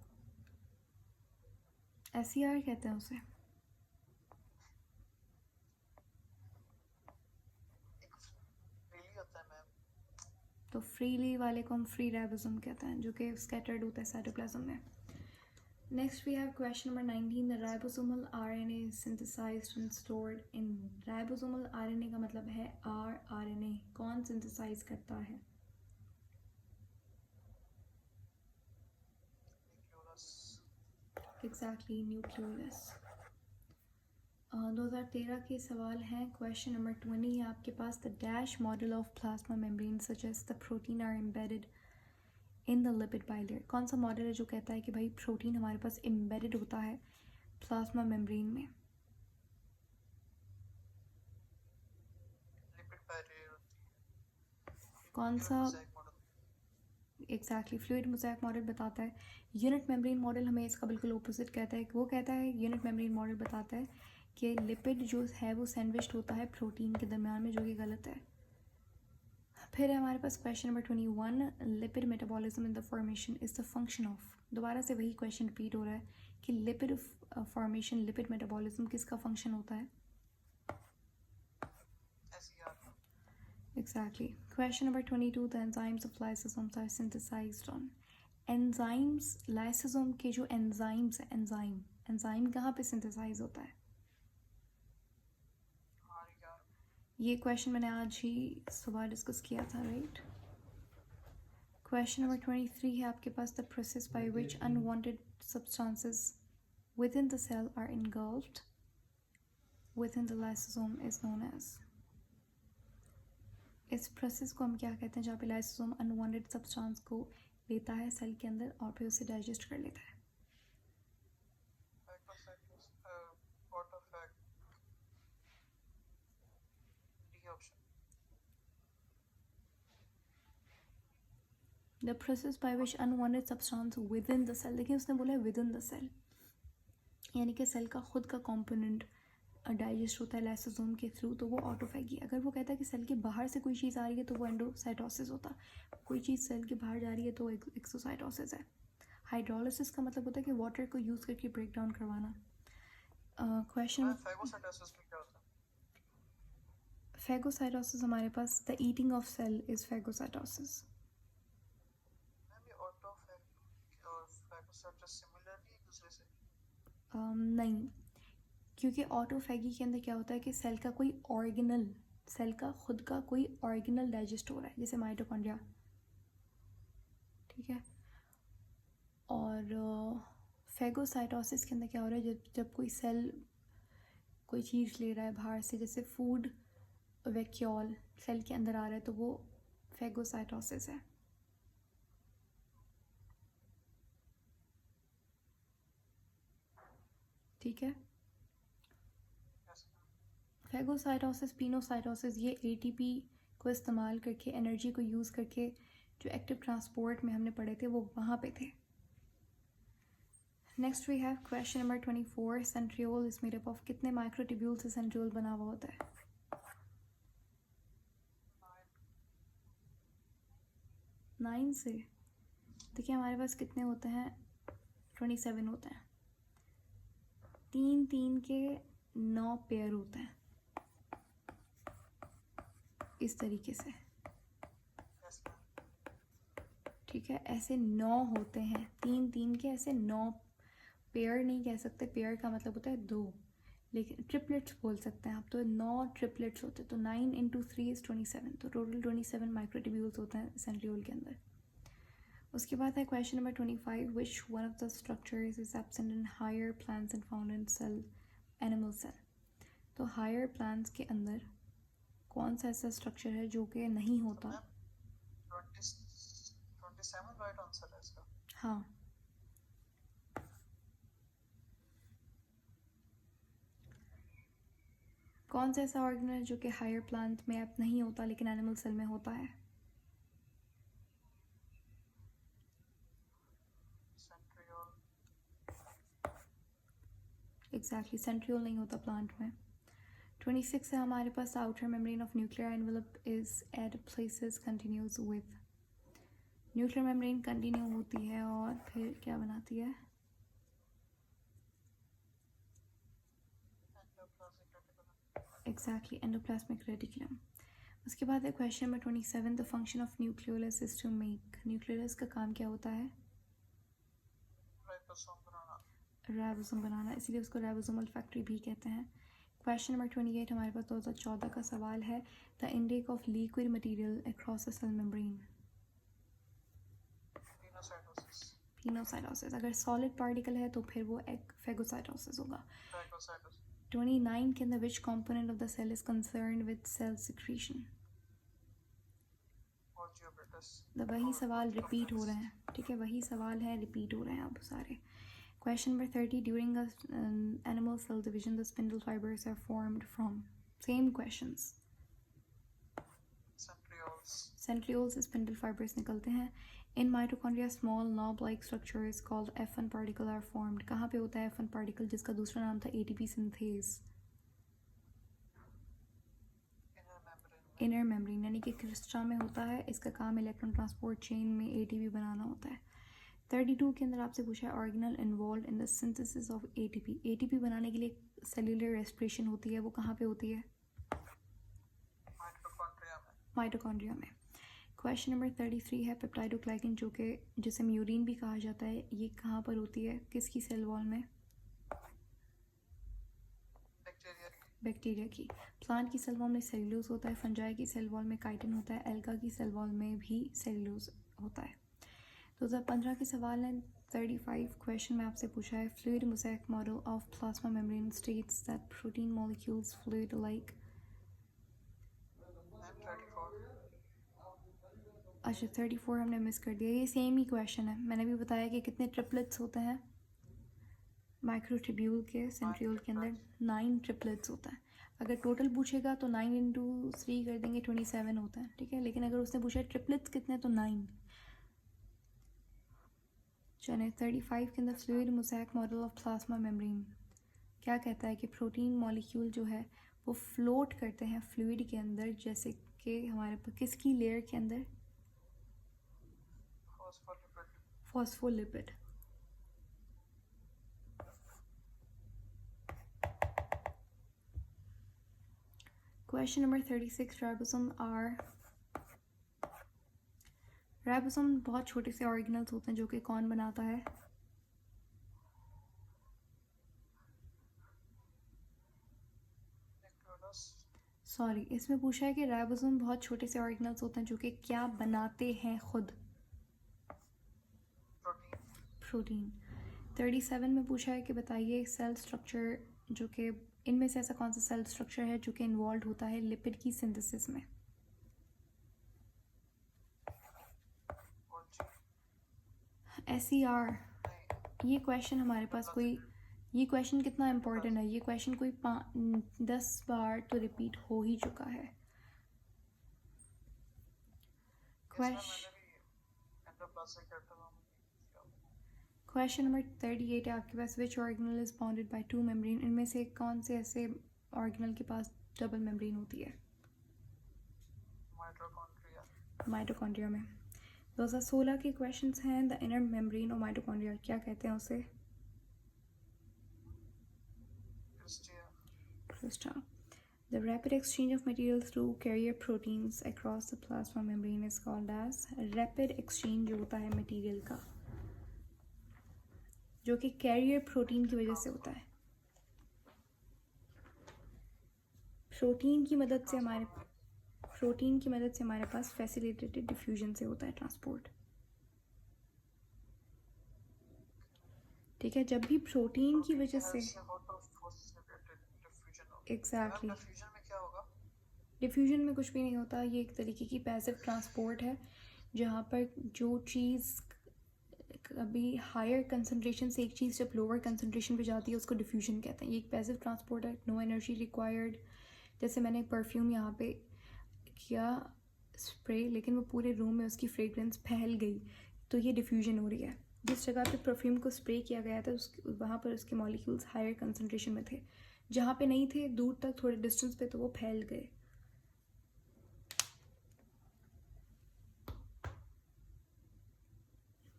एसईआर कहते हैं उसे। एक फ्रीली होता है मैम। तो फ्रीली वाले को हम फ्री राइबोसोम कहते हैं, जो कि स्कैटर्ड होता है साइटोप्लाज्म में। Next we have question number 19, the ribosomal RNA synthesised and stored in. Ribosomal RNA का मतलब है आरएनए, कौन सिंथेसाइज करता है? न्यूक्लियोलस। Exactly, nucleolus. 2013 के सवाल हैं। क्वेश्चन नंबर 20 है आपके पास, the dash model of plasma membrane suggest the protein are embedded in the lipid bilayer. कौन सा मॉडल है जो कहता है कि भाई प्रोटीन हमारे पास एम्बेडेड होता है प्लाज्मा मेम्ब्रेन में? लिपिड बाइलेयर होती है। कौन फ्लूइड सा? Mosaic model. Exactly, fluid mosaic model बताता है। यूनिट मेम्ब्रेन मॉडल हमें इसका बिल्कुल ऑपोजिट कहता है। वो कहता है, यूनिट मेम्ब्रेन मॉडल बताता है कि लिपिड जो है वो सैंडविच्ड होता है प्रोटीन के दरमियान में, जो कि गलत है। फिर है हमारे पास question number 21, lipid metabolism in the formation is the function of. दोबारा से वही क्वेश्चन रिपीट हो रहा है कि लिपिड फॉर्मेशन, लिपिड मेटाबॉलिज्म किसका फंक्शन होता है? SER. Exactly. Question number 22, the enzymes of lysosomes are synthesized on. Enzymes, lysosome के जो enzymes है, enzyme कहाँ पे synthesize होता है? आरईआर। ये क्वेश्चन मैंने आज ही सुबह डिस्कस किया था, राइट? क्वेश्चन नंबर 23 है आपके पास, the process by which unwanted substances within the cell are engulfed within the lysosome is known as. इस प्रोसेस को हम क्या कहते हैं जहाँ पे लाइसोसोम अनवांटेड सब्सटेंस को लेता है सेल के अंदर और फिर उसे डाइजेस्ट कर लेता है? फाइटोसाइटोस। Autophagy. D option. The process by which unwanted substance within the cell, देखिए उसने बोला है विद इन द सेल, यानी कि सेल का खुद का कॉम्पोनेंट डाइजेस्ट होता है लाइसोसोम के थ्रू, तो वो ऑटोफैगी। अगर वो कहता है कि सेल के बाहर से कोई चीज़ आ रही है तो वो एंडोसाइटोसिस होता, कोई चीज़ सेल के बाहर जा रही है तो एक्सोसाइटोसिस है। हाइड्रोलिसिस का मतलब होता है कि वाटर को यूज़ करके ब्रेक डाउन करवाना। क्वेश्चन, मैम फैगोसाइटोसिस में क्या होता है? फैगोसाइटोसिस हमारे पास the eating of cell is phagocytosis. Ma'am ये ऑटोफैग और फैगोसाइटोसिस सिमिलरली एक दूसरे से। नहीं, क्योंकि ऑटोफैगी के अंदर क्या होता है कि सेल का कोई ऑर्गेनल, सेल का खुद का कोई ऑर्गेनल डाइजेस्ट हो रहा है, जैसे माइटोकॉन्ड्रिया, ठीक है। और फैगोसाइटोसिस के अंदर क्या हो रहा है, जब जब कोई सेल कोई चीज़ ले रहा है बाहर से, जैसे फूड वैक्यूल सेल के अंदर आ रहा है, तो वो फैगोसाइटोसिस है, ठीक है। फैगोसाइटोसिस, पिनोसाइटोसिस, ये एटीपी को इस्तेमाल करके, एनर्जी को यूज़ करके, जो एक्टिव ट्रांसपोर्ट में हमने पढ़े थे वो वहाँ पे थे। Next we have question number 24, centriole is made up of. कितने माइक्रोट्यूब्यूल से सेंट्रियोल बना हुआ होता है? 9 से। देखिए हमारे पास कितने होते हैं, 27 होते हैं, 3 के 9 पेयर होते हैं, इस तरीके से, ठीक है। ऐसे 9 होते हैं, 3 के ऐसे 9 पेयर नहीं कह सकते, पेयर का मतलब होता है 2, लेकिन ट्रिपलेट्स बोल सकते हैं आप, तो 9 ट्रिपलेट्स होते हैं, तो 9 × 3 इज 27, तो टोटल 27 माइक्रोट्यूब्यूल्स होते हैं सेंट्रियोल के अंदर। उसके बाद है question number 25, which one of the structures is absent in higher plants and found in cell animal cell. तो हायर प्लांट्स के अंदर कौन सा ऐसा स्ट्रक्चर है जो कि नहीं होता? 27 राइट आंसर है इसका। हाँ, कौन सा ऐसा ऑर्गेनल है जो कि हायर प्लांट में अब नहीं होता लेकिन एनिमल सेल में होता है? सेंट्रियोल। एग्जैक्टली सेंट्रियोल नहीं होता प्लांट में। 26 है हमारे पास outer membrane of nuclear envelope is at places continues with. Nuclear membrane continue होती है और फिर क्या बनाती है? Exactly endoplasmic reticulum. उसके बाद है question number 27, the function of nucleolus is to make. Nucleolus का काम क्या होता है? राइबोसोम बनाना, इसलिए उसको राइबोसोमल फैक्ट्री भी कहते हैं। क्वेश्चन नंबर 28 हमारे पास 2014 का सवाल है, the intake of liquid material across the cell membrane. Pinocytosis. अगर सॉलिड पार्टिकल है तो फिर वो फेगोसाइटोसिस होगा। 29 के अंदर which component of the cell is concerned with cell secretion. वही सवाल रिपीट हो रहे हैं, ठीक है, वही सवाल है, रिपीट हो रहे हैं अब सारे। Question number 30, during animal cell division the spindle fibres are formed from. Same questions. Centrioles से स्पिंडल फाइबर्स निकलते हैं। In mitochondria small knob like structures called F1 particle are formed. कहाँ पे होता है F1 पार्टिकल, जिसका दूसरा नाम था ATP सिंथेज? इनर मेम्ब्रेन यानी कि क्रिस्टा में होता है। इसका काम इलेक्ट्रॉन ट्रांसपोर्ट चेन में ATP बनाना होता है। 32 के अंदर आपसे पूछा है organelle involve in the synthesis of ATP। ATP बनाने के लिए सेल्यूलर रेस्पिरेशन होती है, वो कहाँ पे होती है? माइटोकॉन्ड्रिया में। क्वेश्चन नंबर 33 है पेप्टाइडोग्लाइकन, जो कि जिसे म्यूरिन भी कहा जाता है, ये कहाँ पर होती है, किसकी सेल वॉल में? बैक्टीरिया की। प्लांट की सेल वॉल में सेल्यूलोज होता है, फंजाई की सेल वॉल में काइटिन होता है, एल्गा की सेल वॉल में भी सेल्यूलोज होता है। 2015 के सवाल हैं 35 क्वेश्चन में आपसे पूछा है, fluid mosaic model of plasma membrane states that protein molecules fluid like. अच्छा 34 हमने मिस कर दिया, ये सेम ही क्वेश्चन है। मैंने भी बताया कि कितने ट्रिपलेट्स होते हैं माइक्रोट्यूब्यूल के सेंट्रियोल के अंदर, 9 ट्रिपलेट्स होता है। अगर टोटल पूछेगा तो 9 × 3 कर देंगे, 27 होता है, ठीक है। लेकिन अगर उसने पूछा ट्रिपलेट्स कितने तो 9। चले 35 के अंदर fluid mosaic model of plasma membrane क्या कहता है कि प्रोटीन मॉलिक्यूल जो है वो फ्लोट करते हैं फ्लूइड के अंदर, जैसे कि हमारे पास किसकी लेयर के अंदर? फॉस्फोलिपिड। क्वेश्चन नंबर 36, राइबोसोम बहुत छोटे से ऑर्गेनल्स होते हैं जो कि कौन बनाता है? सॉरी, इसमें पूछा है कि राइबोसोम बहुत छोटे से ऑर्गेनल्स होते हैं जो कि क्या बनाते हैं खुद? प्रोटीन। 37 में पूछा है कि बताइए सेल स्ट्रक्चर, जो कि इनमें से ऐसा कौन सा सेल स्ट्रक्चर है जो कि इन्वॉल्व होता है लिपिड की सिंथेसिस में? SER। ये क्वेश्चन हमारे पास कोई, ये क्वेश्चन कितना इम्पोर्टेंट है, ये क्वेश्चन कोई 10 बार तो रिपीट हो ही चुका है। क्वेश्चन नंबर 38 है आपके पास, which organelle is bounded by 2 membrane. इनमें से कौन से ऐसे ऑर्गेनल के पास डबल मेम्ब्रेन होती है? माइटोकॉन्ड्रिया में। 2016 के क्वेश्चंस हैं, the inner membrane of mitochondria क्या कहते हैं उसे? Crysta. The rapid exchange of material through carrier proteins across the plasma membrane is called as rapid exchange जो होता है मटेरियल का, जो कि कैरियर प्रोटीन की वजह से होता है। प्रोटीन की मदद से हमारे पास फैसिलिटेटेड डिफ्यूजन से होता है ट्रांसपोर्ट, ठीक है। जब भी प्रोटीन की वजह से एग्जैक्टली डिफ्यूजन में कुछ भी नहीं होता, ये एक तरीके की पैसिव ट्रांसपोर्ट है, जहाँ पर जो चीज़ कभी हायर कंसनट्रेशन से एक चीज़ जब लोअर कंसनट्रेशन पे जाती है उसको डिफ्यूजन कहते हैं। ये एक पैसिव ट्रांसपोर्ट है, नो एनर्जी रिक्वायर्ड। जैसे मैंने परफ्यूम यहाँ पे किया स्प्रे, लेकिन वो पूरे रूम में उसकी फ्रेगरेंस फैल गई, तो ये डिफ्यूजन हो रही है। जिस जगह पे परफ्यूम को स्प्रे किया गया था वहाँ पर उसके मॉलिक्यूल्स हायर कंसनट्रेशन में थे, जहाँ पे नहीं थे दूर तक थोड़े डिस्टेंस पे तो वो फैल गए।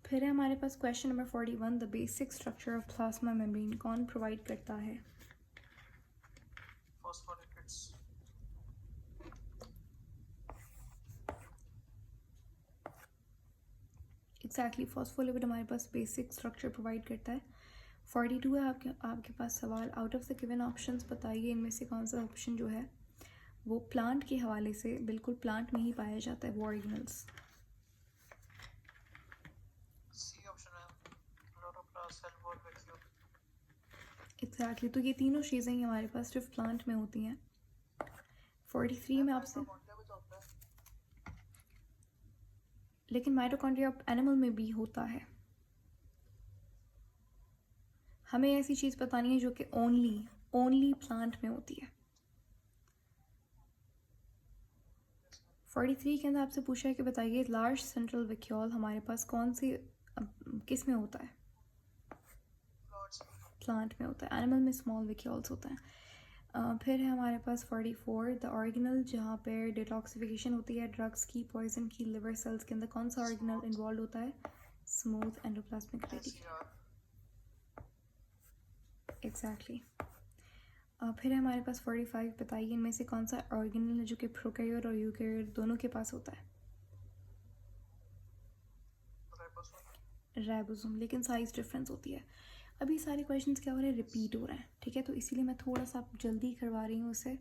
फिर है हमारे पास question number 41, the basic structure of plasma membrane कौन प्रोवाइड करता है? फॉस्फोलिपिड्स। एग्जैक्टली, फॉस्फोलिपिड हमारे पास बेसिक स्ट्रक्चर प्रोवाइड करता है। 42 है आपके पास सवाल, out of the given options बताइए इनमें से कौन सा ऑप्शन जो है वो प्लांट के हवाले से बिल्कुल प्लांट में ही पाया जाता है, वो ऑर्गेनल्स। सी ऑप्शन है, chloroplast, cell wall, vacuole. Exactly, तो ये तीनों चीज़ें ही हमारे पास सिर्फ प्लांट में होती हैं। 43 में आपसे, माइटोकॉन्ड्रिया भी तो होता है। लेकिन माइटोकॉन्ड्रिया एनिमल में भी होता है। हमें ऐसी चीज़ बतानी है जो कि ओनली प्लांट में होती है। 43 के अंदर आपसे पूछा है कि बताइए लार्ज सेंट्रल वैक्यूल हमारे पास कौन से किस में होता है? प्लांट में होता है। एनिमल में स्मॉल वैक्यूल्स होते हैं। फिर है हमारे पास 44, द ऑर्गेनल जहाँ पर डिटॉक्सिफिकेशन होती है ड्रग्स की, पॉइजन की, लिवर सेल्स के अंदर कौन सा ऑर्गेनल इन्वॉल्व होता है? Smooth endoplasmic reticulum. एग्जैक्टली। फिर है हमारे पास 45, बताइए इनमें से कौन सा ऑर्गेनल है जो कि प्रोकैरियोट और यूकैरियोट दोनों के पास होता है? राइबोसोम, लेकिन साइज डिफरेंस होती है। अभी सारे क्वेश्चंस क्या हो रहे हैं, रिपीट हो रहे हैं, ठीक है, तो इसीलिए मैं थोड़ा सा जल्दी करवा रही हूँ उसे।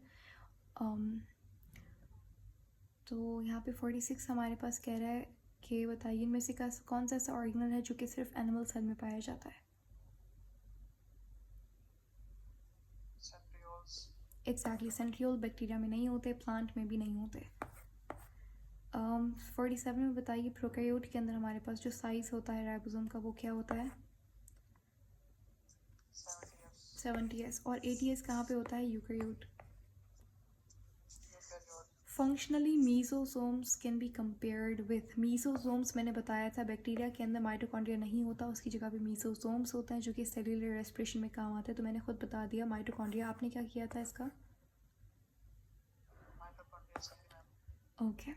तो यहाँ पे 46 हमारे पास कह रहा है कि बताइए इनमें से कौन सा ऐसा ऑर्गेनल है जो कि सिर्फ एनिमल सेल में पाया जाता है? एग्जैक्टली, सेंट्रियोल बैक्टीरिया में नहीं होते, प्लांट में भी नहीं होते। 47 में बताइए प्रोकैरियोट के अंदर हमारे पास जो साइज होता है राइबोसोम का वो क्या होता है? 70s। और 80s कहाँ पे होता है? Eukaryote. Functionally mesosomes can be compared with, mesosomes मैंने बताया था बैक्टीरिया के अंदर माइटोकॉन्ड्रिया नहीं होता, उसकी जगह पे मीजोसोम्स होते हैं जो कि सेल्यूलर रेस्पिरेशन में काम आते हैं। तो मैंने खुद बता दिया माइटोकॉन्ड्रिया, आपने क्या किया था इसका? ओके।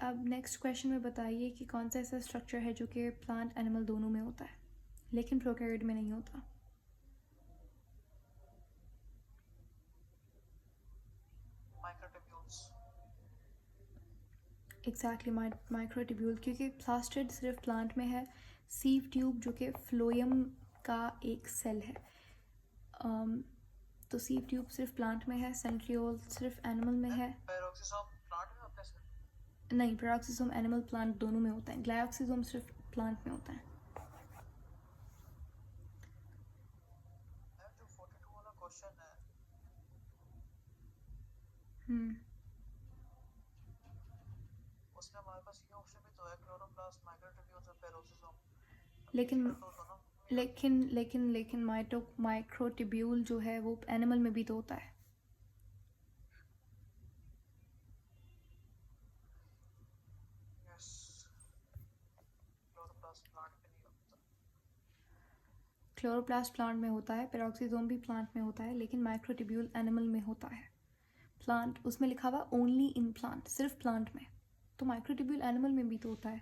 अब नेक्स्ट क्वेश्चन में बताइए कि कौन सा ऐसा स्ट्रक्चर है जो कि प्लांट एनिमल दोनों में होता है लेकिन प्रोकैरियोट में नहीं होता? एग्जैक्टली, माइक्रोट्यूब्यूल, क्योंकि प्लास्टिड सिर्फ प्लांट में है। सीव ट्यूब जो कि फ्लोएम का एक सेल है, तो सीव ट्यूब सिर्फ प्लांट में है। सेंट्रियोल सिर्फ एनिमल में है। नहीं, पैरोक्सिसोम एनिमल प्लांट दोनों में होता है। ग्लायोक्सिसोम सिर्फ प्लांट में होता है। उसमें हमारे पास ये ऑप्शन भी तो है, क्लोरोप्लास्ट, माइक्रोट्यूब्यूल्स और पैरोक्सिसोम। लेकिन माइक्रोट्यूब्यूल जो है वो एनिमल में भी तो होता है। क्लोरोप्लास्ट प्लांट में होता है, पैरोक्सिसोम भी प्लांट में होता है, लेकिन माइक्रोट्यूब्यूल एनिमल में होता है। प्लांट उसमें लिखा हुआ ओनली इन प्लांट, सिर्फ प्लांट में, तो माइक्रोट्यूब्यूल एनिमल में भी तो होता है।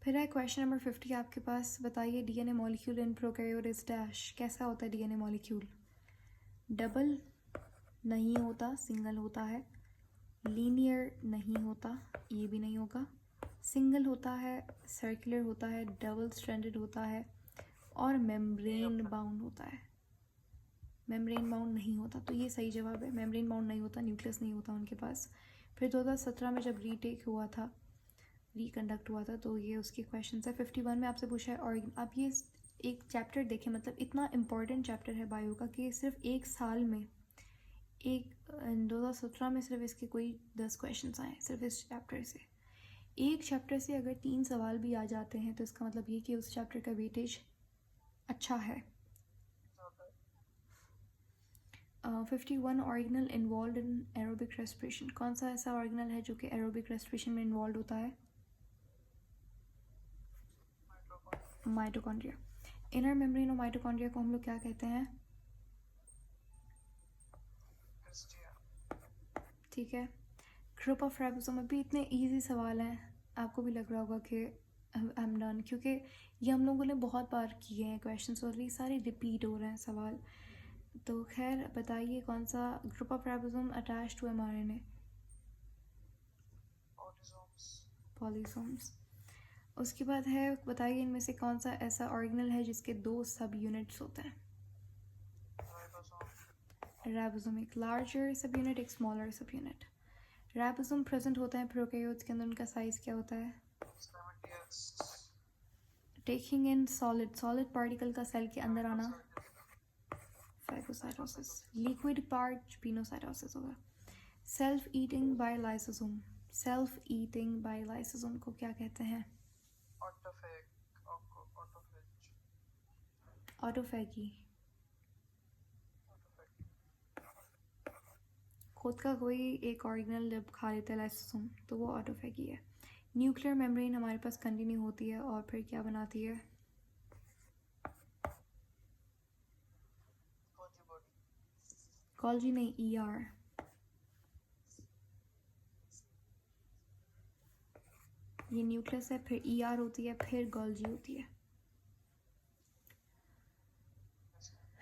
फिर है क्वेश्चन नंबर 50 आपके पास, बताइए DNA molecule in prokaryote is dash, कैसा होता है डीएनए मॉलिक्यूल? डबल नहीं होता, सिंगल होता है। लीनियर नहीं होता, ये भी नहीं होगा। सिंगल होता है, सर्कुलर होता है, डबल स्ट्रैंडेड होता है और मेम्ब्रेन बाउंड होता है। मेम्ब्रेन बाउंड नहीं होता, तो ये सही जवाब है, मेम्ब्रेन बाउंड नहीं होता, न्यूक्लियस नहीं होता उनके पास। फिर 2017 में जब रिकंडक्ट हुआ था तो ये उसके क्वेश्चन है। 51 में आपसे पूछा है, और आप ये एक चैप्टर देखें, मतलब इतना इम्पॉर्टेंट चैप्टर है बायो का कि सिर्फ एक साल में 2017 में सिर्फ इसके कोई 10 क्वेश्चन आए सिर्फ इस चैप्टर से। एक चैप्टर से अगर 3 सवाल भी आ जाते हैं तो इसका मतलब ये कि उस चैप्टर का वेटेज अच्छा है। 51, organelle involve in aerobic respiration, कौन सा ऐसा ऑर्गेनल है जो कि एरोबिक रेस्पिरेशन में इन्वॉल्व होता है? Mitochondria. Inner membrane of mitochondria को हम लोग क्या कहते हैं? क्रिस्टिया। ठीक है। Group of ribosome. अभी इतने इजी सवाल हैं, आपको भी लग रहा होगा कि आई एम डन, क्योंकि ये हम लोगों ने बहुत बार किए हैं क्वेश्चंस और ये सारे रिपीट हो रहे हैं सवाल। तो खैर बताइए, कौन सा group of ribosome attach to mRNA? Polysomes. उसके बाद है, बताइए इनमें से कौन सा ऐसा ऑर्गेनल है जिसके 2 सब यूनिट्स होते हैं? राइबोसोम। एक लार्जर सब यूनिट, एक स्मॉलर सब यूनिट। राइबोसोम प्रेजेंट होता है प्रोकैरियोट्स के अंदर, उनका साइज क्या होता है? टेकिंग इन सॉलिड पार्टिकल का सेल के अंदर आना, फाइगोसाइटोसिस। लिक्विड पार्ट स्पिनोसाइटोसिस होगा। Self eating bye lysosome. Self eating bye lysosome को क्या कहते हैं? ऑटोफैगी। खुद का कोई एक ऑर्गेनल जब खा लेता है लाइसोसोम तो वो ऑटोफैगी है। न्यूक्लियर मेम्ब्रेन हमारे पास कंटिन्यू होती है और फिर क्या बनाती है? गोल्जी नहीं, ER। ये न्यूक्लियस है, फिर ER होती है, फिर गोल्जी होती है।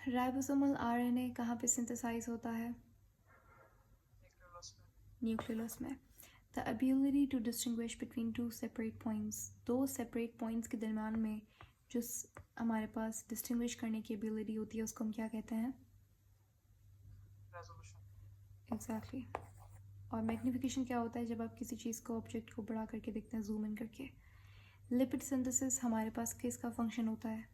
राइबोसोमल RNA कहाँ पे सिंथेसाइज होता है? न्यूक्लियस में। The ability to distinguish between 2 separate points. 2 separate points के दरम्यान में जो हमारे पास डिस्टिंग्विश करने की एबिलिटी होती है उसको हम क्या कहते हैं? एग्जैक्टली। और मैग्निफिकेशन क्या होता है? जब आप किसी चीज़ को, ऑब्जेक्ट को बड़ा करके देखते हैं, जूम इन करके। लिपिड सिंथेसिस हमारे पास किसका फंक्शन होता है?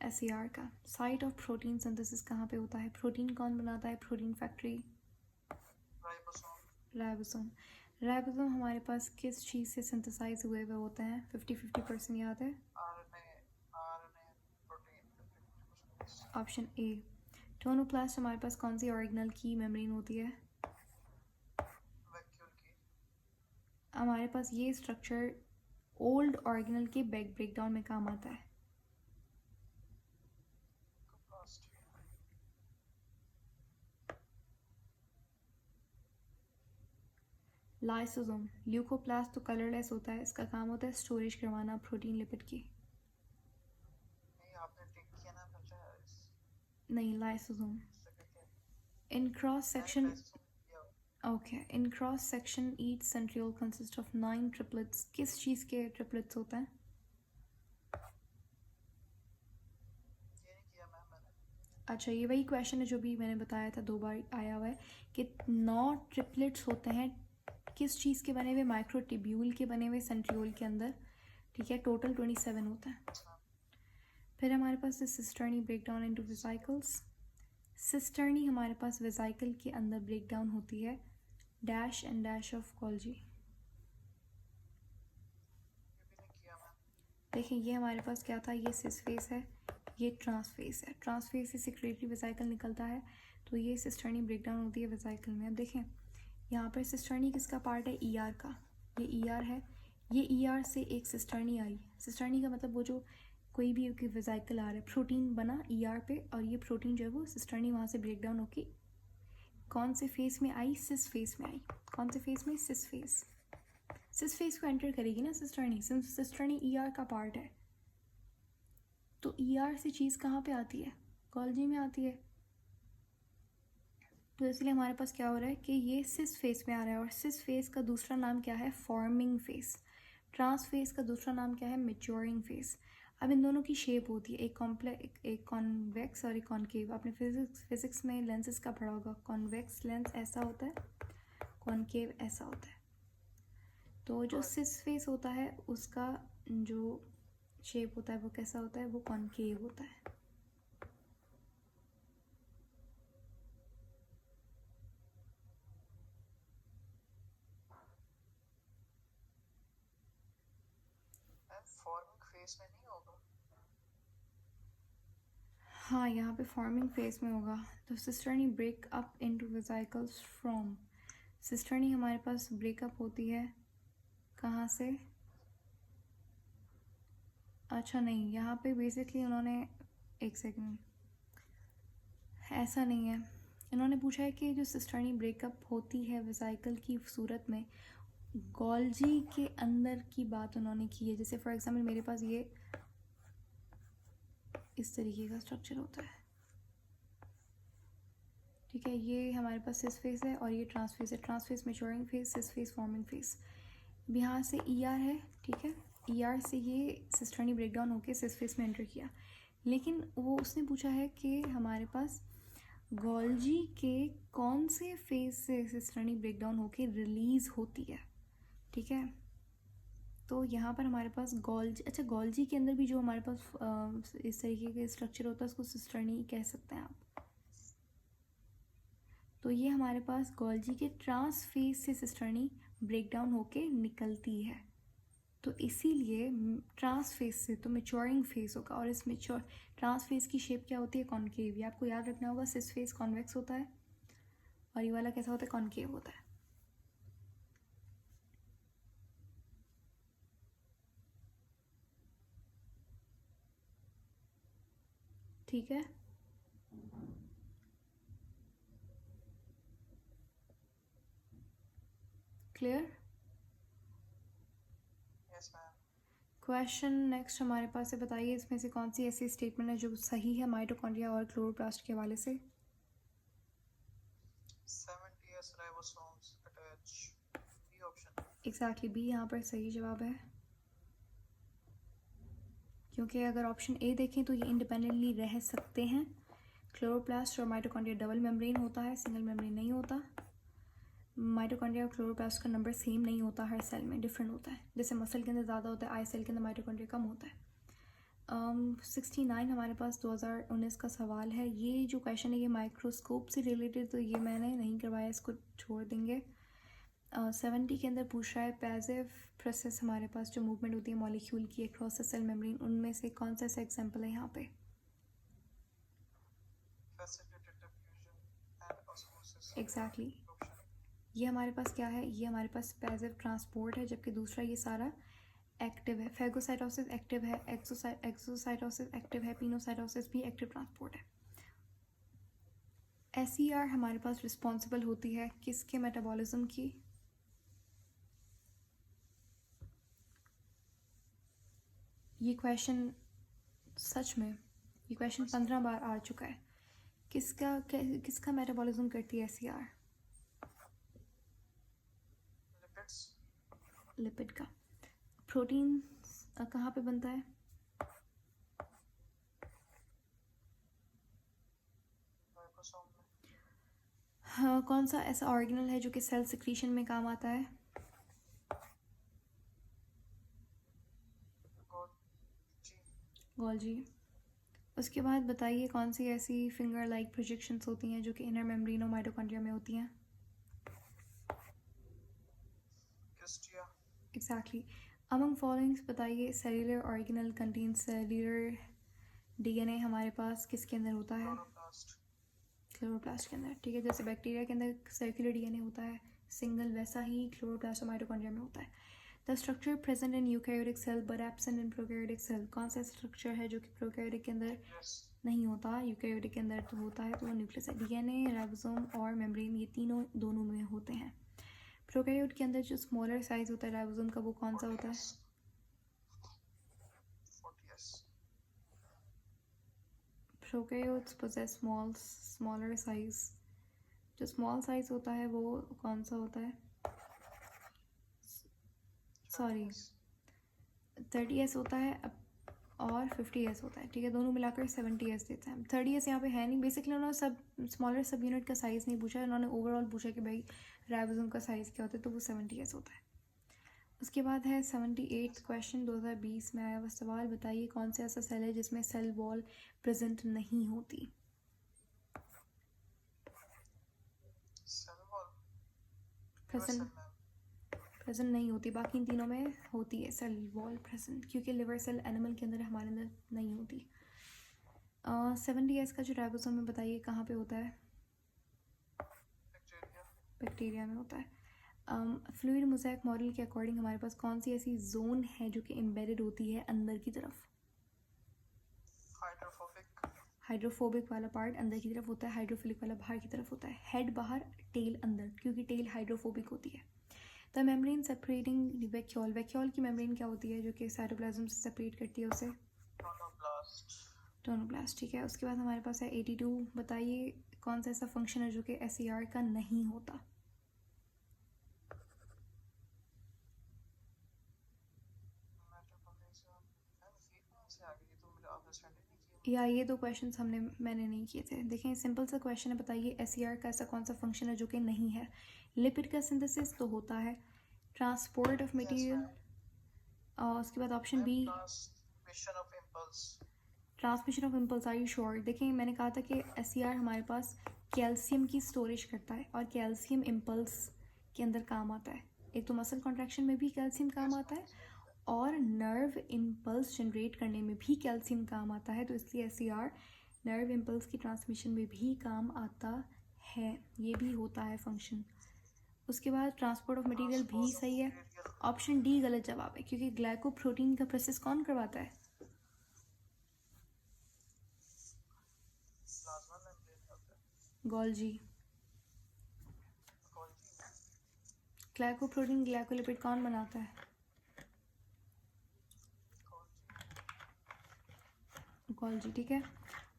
SER का। साइट ऑफ प्रोटीन सिंथेसिस कहाँ पे होता है? प्रोटीन कौन बनाता है? Protein factory ribosome. राइबोसोम हमारे पास किस चीज़ से सिंथेसाइज हुए हुए होते हैं? 50-50% याद है? ऑप्शन ए। टोनोप्लास्ट हमारे पास कौन सी ऑर्गेनल की मेम्ब्रेन होती है? हमारे पास ये स्ट्रक्चर ओल्ड ऑर्गेनल के ब्रेकडाउन में काम आता है। लाइसोसोम। ल्यूकोप्लास्ट तो कलरलेस होता है, इसका काम होता है स्टोरेज करवाना प्रोटीन लिपिड की। नहीं, lysosome. In cross section, okay, in cross section each centriole consist of 9 triplets. किस चीज़ के ट्रिपलेट्स होते हैं? अच्छा, ये वही क्वेश्चन है जो भी मैंने बताया था, 2 बार आया हुआ है कि 9 ट्रिपलेट्स होते हैं किस चीज़ के बने हुए? माइक्रोट्यूब्यूल के बने हुए सेंट्रियोल के अंदर। ठीक है, टोटल 27 होता है। फिर हमारे पास cisternae break down into vesicles. Cisternae हमारे पास वेसिकल के अंदर ब्रेक डाउन होती है, dash and dash of Golgi. देखिए ये हमारे पास क्या था? ये सिस फेस है, ये ट्रांसफेस है। ट्रांसफेस से सिक्रेटरी वेसिकल निकलता है, तो ये सिस्टर्नी ब्रेक डाउन होती है वेसिकल में। अब देखें यहाँ पर सिस्टर्नी किसका पार्ट है? ER का। ये ER है, ये ER से एक सिस्टर्नी आई। सिस्टर्नी का मतलब वो जो कोई भी वेसिकल आ रहा है, प्रोटीन बना ER पे, और ये प्रोटीन जो है वो सिस्टर्नी वहाँ से ब्रेक डाउन होके कौन से फेस में आई? सिस फेस में आई। कौन से फेस में? Cis face. सिस फेस को एंटर करेगी ना सिस्टर्नी, सिंस सिस्टर्नी ER का पार्ट है, तो ER से चीज़ कहाँ पे आती है? गोल्जी में आती है। तो इसलिए हमारे पास क्या हो रहा है कि ये सिस फेस में आ रहा है, और सिस फेस का दूसरा नाम क्या है? Forming face. ट्रांस फेस का दूसरा नाम क्या है? Maturing face. अब इन दोनों की शेप होती है, एक कॉम्प्लेक्स, एक कॉन्वेक्स और एक कॉन्केव। आपने फिजिक्स में लेंसेज का पढ़ा होगा। कॉन्वेक्स लेंस ऐसा होता है, कॉन्केव ऐसा होता है। तो जो सिस फेस होता है उसका जो शेप होता है वो कैसा होता है? वो कॉन्केव होता है। फेस में नहीं होगा? हाँ, यहाँ पे फॉर्मिंग फेज में होगा। तो cisternae break up into vesicles from, cisternae हमारे पास ब्रेकअप होती है कहाँ से? अच्छा नहीं, यहाँ पे बेसिकली उन्होंने, एक सेकंड, ऐसा नहीं है। इन्होंने पूछा है कि जो सिस्टर्नी ब्रेकअप होती है वेसाइकल की सूरत में, गोल्जी के अंदर की बात उन्होंने की है। जैसे फॉर एग्जांपल मेरे पास ये इस तरीके का स्ट्रक्चर होता है, ठीक है। ये हमारे पास सिस फेस है और ये ट्रांस फेस है। Trans face maturing face, cis face forming face. यहाँ से ER है, ठीक है। ER से ये सिस्टर्नी ब्रेकडाउन होके सिस फेस में एंटर किया, लेकिन वो उसने पूछा है कि हमारे पास गोल्जी के कौन से फेज से सिस्टर्नी ब्रेकडाउन होके रिलीज होती है, ठीक है। तो यहाँ पर हमारे पास गोल्जी, अच्छा गोल्जी के अंदर भी जो हमारे पास इस तरीके का स्ट्रक्चर होता है उसको सिस्टर्नी कह सकते हैं आप। तो ये हमारे पास गोल्जी के ट्रांस फेज से सिस्टर्नी ब्रेकडाउन होके निकलती है, तो इसीलिए ट्रांस फेज से तो मैच्योरिंग फेज होगा। और इस मैच्योर ट्रांस फेज की शेप क्या होती है? कॉनकेव। ये आपको याद रखना होगा। सिस फेज कॉन्वेक्स होता है और ये वाला कैसा होता है? कॉनकेव होता है, ठीक है। Clear? Yes ma'am. Question next हमारे पास है, बताइए इसमें से कौन सी ऐसी स्टेटमेंट है जो सही है माइटोकॉन्ड्रिया और क्लोरोप्लास्ट के हवाले से? 70 years ribosomes attach. B option. Exactly B यहाँ पर सही जवाब है, क्योंकि अगर ऑप्शन ए देखें तो ये इंडिपेंडेंटली रह सकते हैं। क्लोरोप्लास्ट और माइटोकॉन्ड्रिया डबल मेम्ब्रेन होता है, सिंगल मेम्ब्रेन नहीं होता। माइटोकॉन्ड्रिया और क्लोरोप्लास्ट का नंबर सेम नहीं होता, हर सेल में डिफरेंट होता है। जैसे मसल के अंदर ज़्यादा होता है, आई सेल के अंदर माइटोकॉन्ड्रिया कम होता है। 69 हमारे पास 2019 का सवाल है। ये जो क्वेश्चन है ये माइक्रोस्कोप से रिलेटेड, तो ये मैंने नहीं करवाया, इसको छोड़ देंगे। 70 के अंदर पूछ रहा है पैसिव प्रोसेस हमारे पास जो मूवमेंट होती है मॉलिक्यूल की अक्रॉस द सेल मेम्ब्रेन, उनमें से कौन सा ऐसा एग्जांपल है यहाँ पे? Facilitated diffusion and osmosis. Exactly Option. ये हमारे पास क्या है? ये हमारे पास पैसिव ट्रांसपोर्ट है, जबकि दूसरा ये सारा एक्टिव है। फेगोसाइटोसिस एक्टिव है, एक्सोसाइटोसिस एक्टिव है, पिनोसाइटोसिस भी एक्टिव ट्रांसपोर्ट है। SER हमारे पास रिस्पॉन्सिबल होती है किसके मेटाबॉलिज्म की? ये क्वेश्चन सच में ये क्वेश्चन 15 बार आ चुका है। किसका मेटाबॉलिज्म करती है SER? Lipids. लिपिड का। प्रोटीन कहाँ पे बनता है? Ribosome में. हाँ, कौन सा ऐसा ऑर्गेनल है जो कि सेल सिक्रीशन में काम आता है? Golgi. गोल्जी। उसके बाद बताइए कौन सी ऐसी फिंगर लाइक प्रोजेक्शंस होती हैं जो कि इनर मेम्ब्रेन और माइटोकॉन्ड्रिया में होती हैं? Cystia. एग्जैक्टली। अमंग फॉलोइंग्स बताइए cellular organelle contain cellular DNA हमारे पास किसके अंदर होता है? Chloroplast. क्लोरोप्लास्ट के अंदर, ठीक है। जैसे बैक्टीरिया के अंदर सर्कुलर DNA होता है सिंगल, वैसा ही क्लोरोप्लास्ट और माइटोकॉन्ड्रिया में होता है। The structure present in eukaryotic cell but absent in prokaryotic cell, कौन सा स्ट्रक्चर है जो कि प्रोकैरियोटिक के अंदर Yes. नहीं होता, यूकैरियोटिक के अंदर तो होता है, तो वो न्यूक्लियस है। DNA, राइबोसोम और मेम्ब्रेन ये तीनों दोनों में होते हैं। प्रोकैरियोट के अंदर जो स्मॉलर साइज होता है राइबोसोम का, वो कौन सा होता है? 40s. Prokaryotes possess smaller size, जो स्मॉल साइज होता है वो कौन सा होता है? सॉरी, 30s होता है और 50s होता है, ठीक है। दोनों मिलाकर 70s देते हैं। 30s यहाँ पे है नहीं। बेसिकली उन्होंने सब स्मॉलर सब यूनिट का साइज़ नहीं पूछा, उन्होंने ओवरऑल पूछा कि भाई राइबोसोम का साइज़ क्या होता है, तो वो 70s होता है। उसके बाद है 78 क्वेश्चन 2020 में आया हुआ सवाल, बताइए कौन सा ऐसा सेल है जिसमें सेल वॉल प्रेजेंट नहीं होती? Cell wall. Present Liver cell में. प्रेजेंट नहीं होती, बाकी इन तीनों में होती है सेल वॉल प्रेजेंट, क्योंकि लिवर सेल एनिमल के अंदर हमारे अंदर नहीं होती। 70s का जो राइबोसोम है बताइए कहाँ पे होता है? Bacteria. बैक्टीरिया में होता है। फ्लूइड मोज़ेक मॉडल के अकॉर्डिंग हमारे पास कौन सी ऐसी जोन है जो कि एम्बेडेड होती है अंदर की तरफ? हाइड्रोफोबिक। हाइड्रोफोबिक वाला पार्ट अंदर की तरफ होता है, हाइड्रोफिलिक वाला बाहर की तरफ होता है। हेड बाहर, टेल अंदर, क्योंकि टेल हाइड्रोफोबिक होती है। The membrane separating vacuole, vacuole की मेम्ब्रेन क्या होती है जो कि साइटोप्लाज्म से सेपरेट करती है उसे? टोनोब्लास्ट। टोनोब्लास्ट, ठीक है। उसके बाद हमारे पास है 82। बताइए कौन सा ऐसा फंक्शन है जो कि SCR का नहीं होता? या ये दो क्वेश्चंस मैंने नहीं किए थे। देखें, सिंपल सा क्वेश्चन है, बताइए SCR का ऐसा कौन सा फंक्शन है जो कि नहीं है? लिपिड का सिंथेसिस तो होता है, ट्रांसपोर्ट ऑफ मटेरियल, उसके बाद option B transmission of impulse. Transmission of impulse. Are you sure? देखिए, मैंने कहा था कि SCR हमारे पास कैल्शियम की स्टोरेज करता है और कैल्शियम इम्पल्स के अंदर काम आता है। एक तो मसल कॉन्ट्रैक्शन में भी कैल्शियम काम आता है और नर्व इम्पल्स जनरेट करने में भी कैल्शियम काम आता है, तो इसलिए SCR नर्व इम्पल्स की ट्रांसमिशन में भी काम आता है, ये भी होता है फंक्शन। उसके बाद ट्रांसपोर्ट ऑफ मटेरियल भी सही है। ऑप्शन डी गलत जवाब है, क्योंकि ग्लाइकोप्रोटीन का प्रोसेस कौन करवाता है? प्लाज्मा मेम्ब्रेन होता है। गोल्जी। ग्लाइकोप्रोटीन ग्लाइकोलिपिड कौन बनाता है? गोल्जी, ठीक है।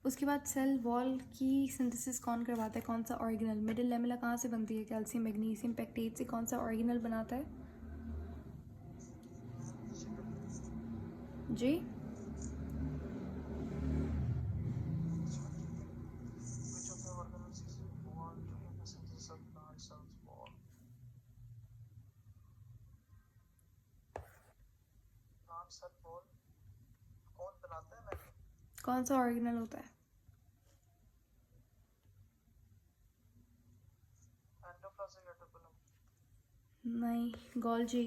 उसके बाद सेल वॉल की सिंथेसिस कौन करवाता है? कौन सा ऑर्गेनल? मिडिल लेमेला कहाँ से बनती है? कैल्शियम मैग्नीशियम पेक्टेट से कौन सा ऑर्गेनल बनाता है जी? Which of the organelles is involved in the synthesis of plant cells wall? Plant cell wall कौन बनाता है? मैं कौन सा ऑर्गेनल होता है? Endoplasmic reticulum. नहीं, गोल्जी।